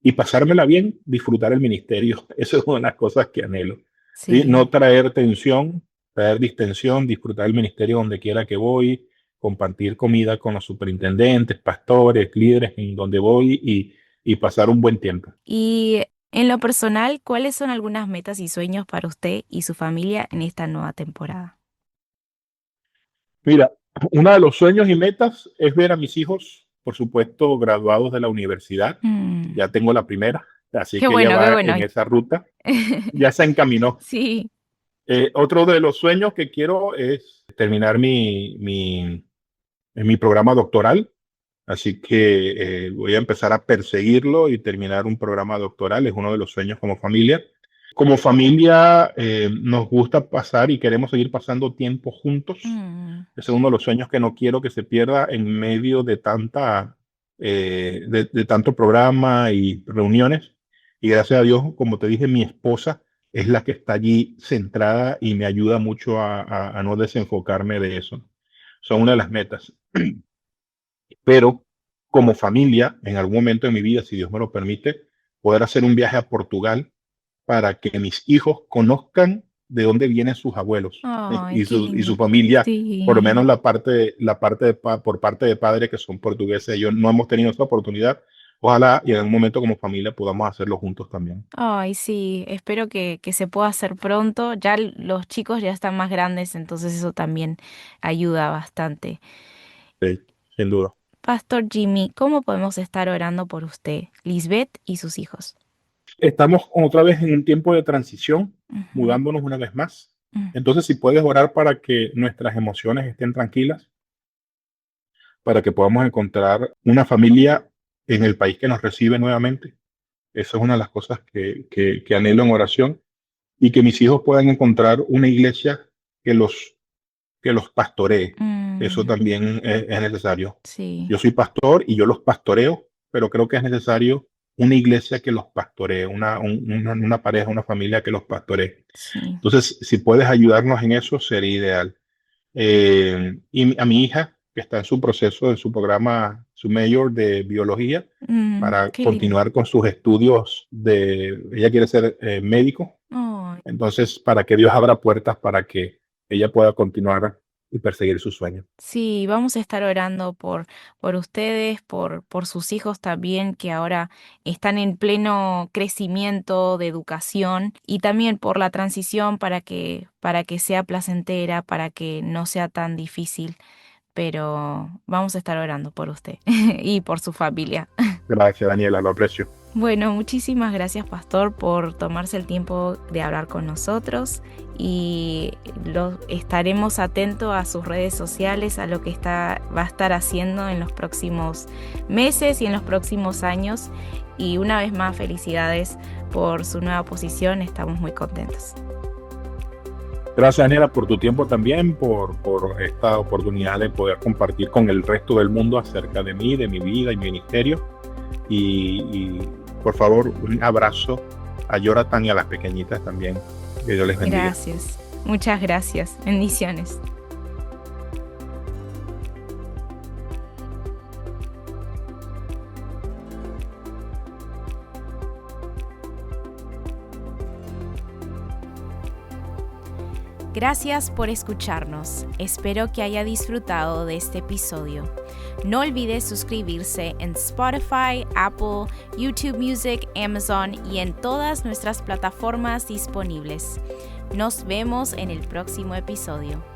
Y pasármela bien, disfrutar el ministerio. Eso es una de las cosas que anhelo. ¿Sí? Sí. No traer tensión, traer distensión, disfrutar el ministerio donde quiera que voy, compartir comida con los superintendentes, pastores, líderes en donde voy y pasar un buen tiempo. Y en lo personal, ¿cuáles son algunas metas y sueños para usted y su familia en esta nueva temporada? Mira, uno de los sueños y metas es ver a mis hijos, por supuesto, graduados de la universidad. Mm, Ya tengo la primera, así qué que ella bueno, qué va bueno. en esa ruta. Ya se encaminó. Sí. Otro de los sueños que quiero es terminar mi programa doctoral. Así que voy a empezar a perseguirlo y terminar un programa doctoral. Es uno de los sueños como familia. Como familia nos gusta pasar y queremos seguir pasando tiempo juntos. Mm, Ese es uno de los sueños que no quiero que se pierda en medio de de tanto programa y reuniones. Y gracias a Dios, como te dije, mi esposa es la que está allí centrada y me ayuda mucho a no desenfocarme de eso. Son una de las metas. Pero como familia, en algún momento de mi vida, si Dios me lo permite, poder hacer un viaje a Portugal para que mis hijos conozcan de dónde vienen sus abuelos ay, y qué su lindo. familia, por lo menos Sí. por parte de padre que son portugueses. Yo no hemos tenido esa oportunidad. Ojalá y en algún momento como familia podamos hacerlo juntos también. Ay, sí, espero que se pueda hacer pronto. Ya los chicos ya están más grandes, entonces eso también ayuda bastante. Sí, sin duda. Pastor Jimmy, ¿cómo podemos estar orando por usted, Lisbeth y sus hijos? Estamos otra vez en un tiempo de transición, Ujú, mudándonos una vez más. mm, Entonces, si puedes orar para que nuestras emociones estén tranquilas, para que podamos encontrar una familia en el país que nos recibe nuevamente. Esa es una de las cosas que anhelo en oración y que mis hijos puedan encontrar una iglesia que que los pastoree. Eso mm, también es necesario. sí, Yo soy pastor y yo los pastoreo, pero creo que es necesario una iglesia que los pastoree, una pareja, una familia que los pastoree. sí. Entonces, si puedes ayudarnos en eso, sería ideal. Y a mi hija, que está en su proceso de su programa, su mayor de biología, para Qué lindo. continuar con sus estudios ella quiere ser médico, Ay, entonces para que Dios abra puertas para que ella pueda continuar y perseguir sus sueños. sí, vamos a estar orando por ustedes, por sus hijos también, que ahora están en pleno crecimiento de educación, y también por la transición para que sea placentera, para que no sea tan difícil. pero vamos a estar orando por usted y por su familia. Gracias, Daniela, lo aprecio. Bueno, muchísimas gracias, pastor, por tomarse el tiempo de hablar con nosotros, y estaremos atentos a sus redes sociales, a lo que va a estar haciendo en los próximos meses y en los próximos años. Y una vez más, felicidades por su nueva posición, estamos muy contentos. Gracias, Daniela, por tu tiempo también, por esta oportunidad de poder compartir con el resto del mundo acerca de mí, de mi vida y mi ministerio. Y por favor, un abrazo a Jonathan y a las pequeñitas también. Que Dios les bendiga. Gracias, muchas gracias. Bendiciones. Gracias por escucharnos. Espero que haya disfrutado de este episodio. No olvides suscribirse en Spotify, Apple, YouTube Music, Amazon y en todas nuestras plataformas disponibles. Nos vemos en el próximo episodio.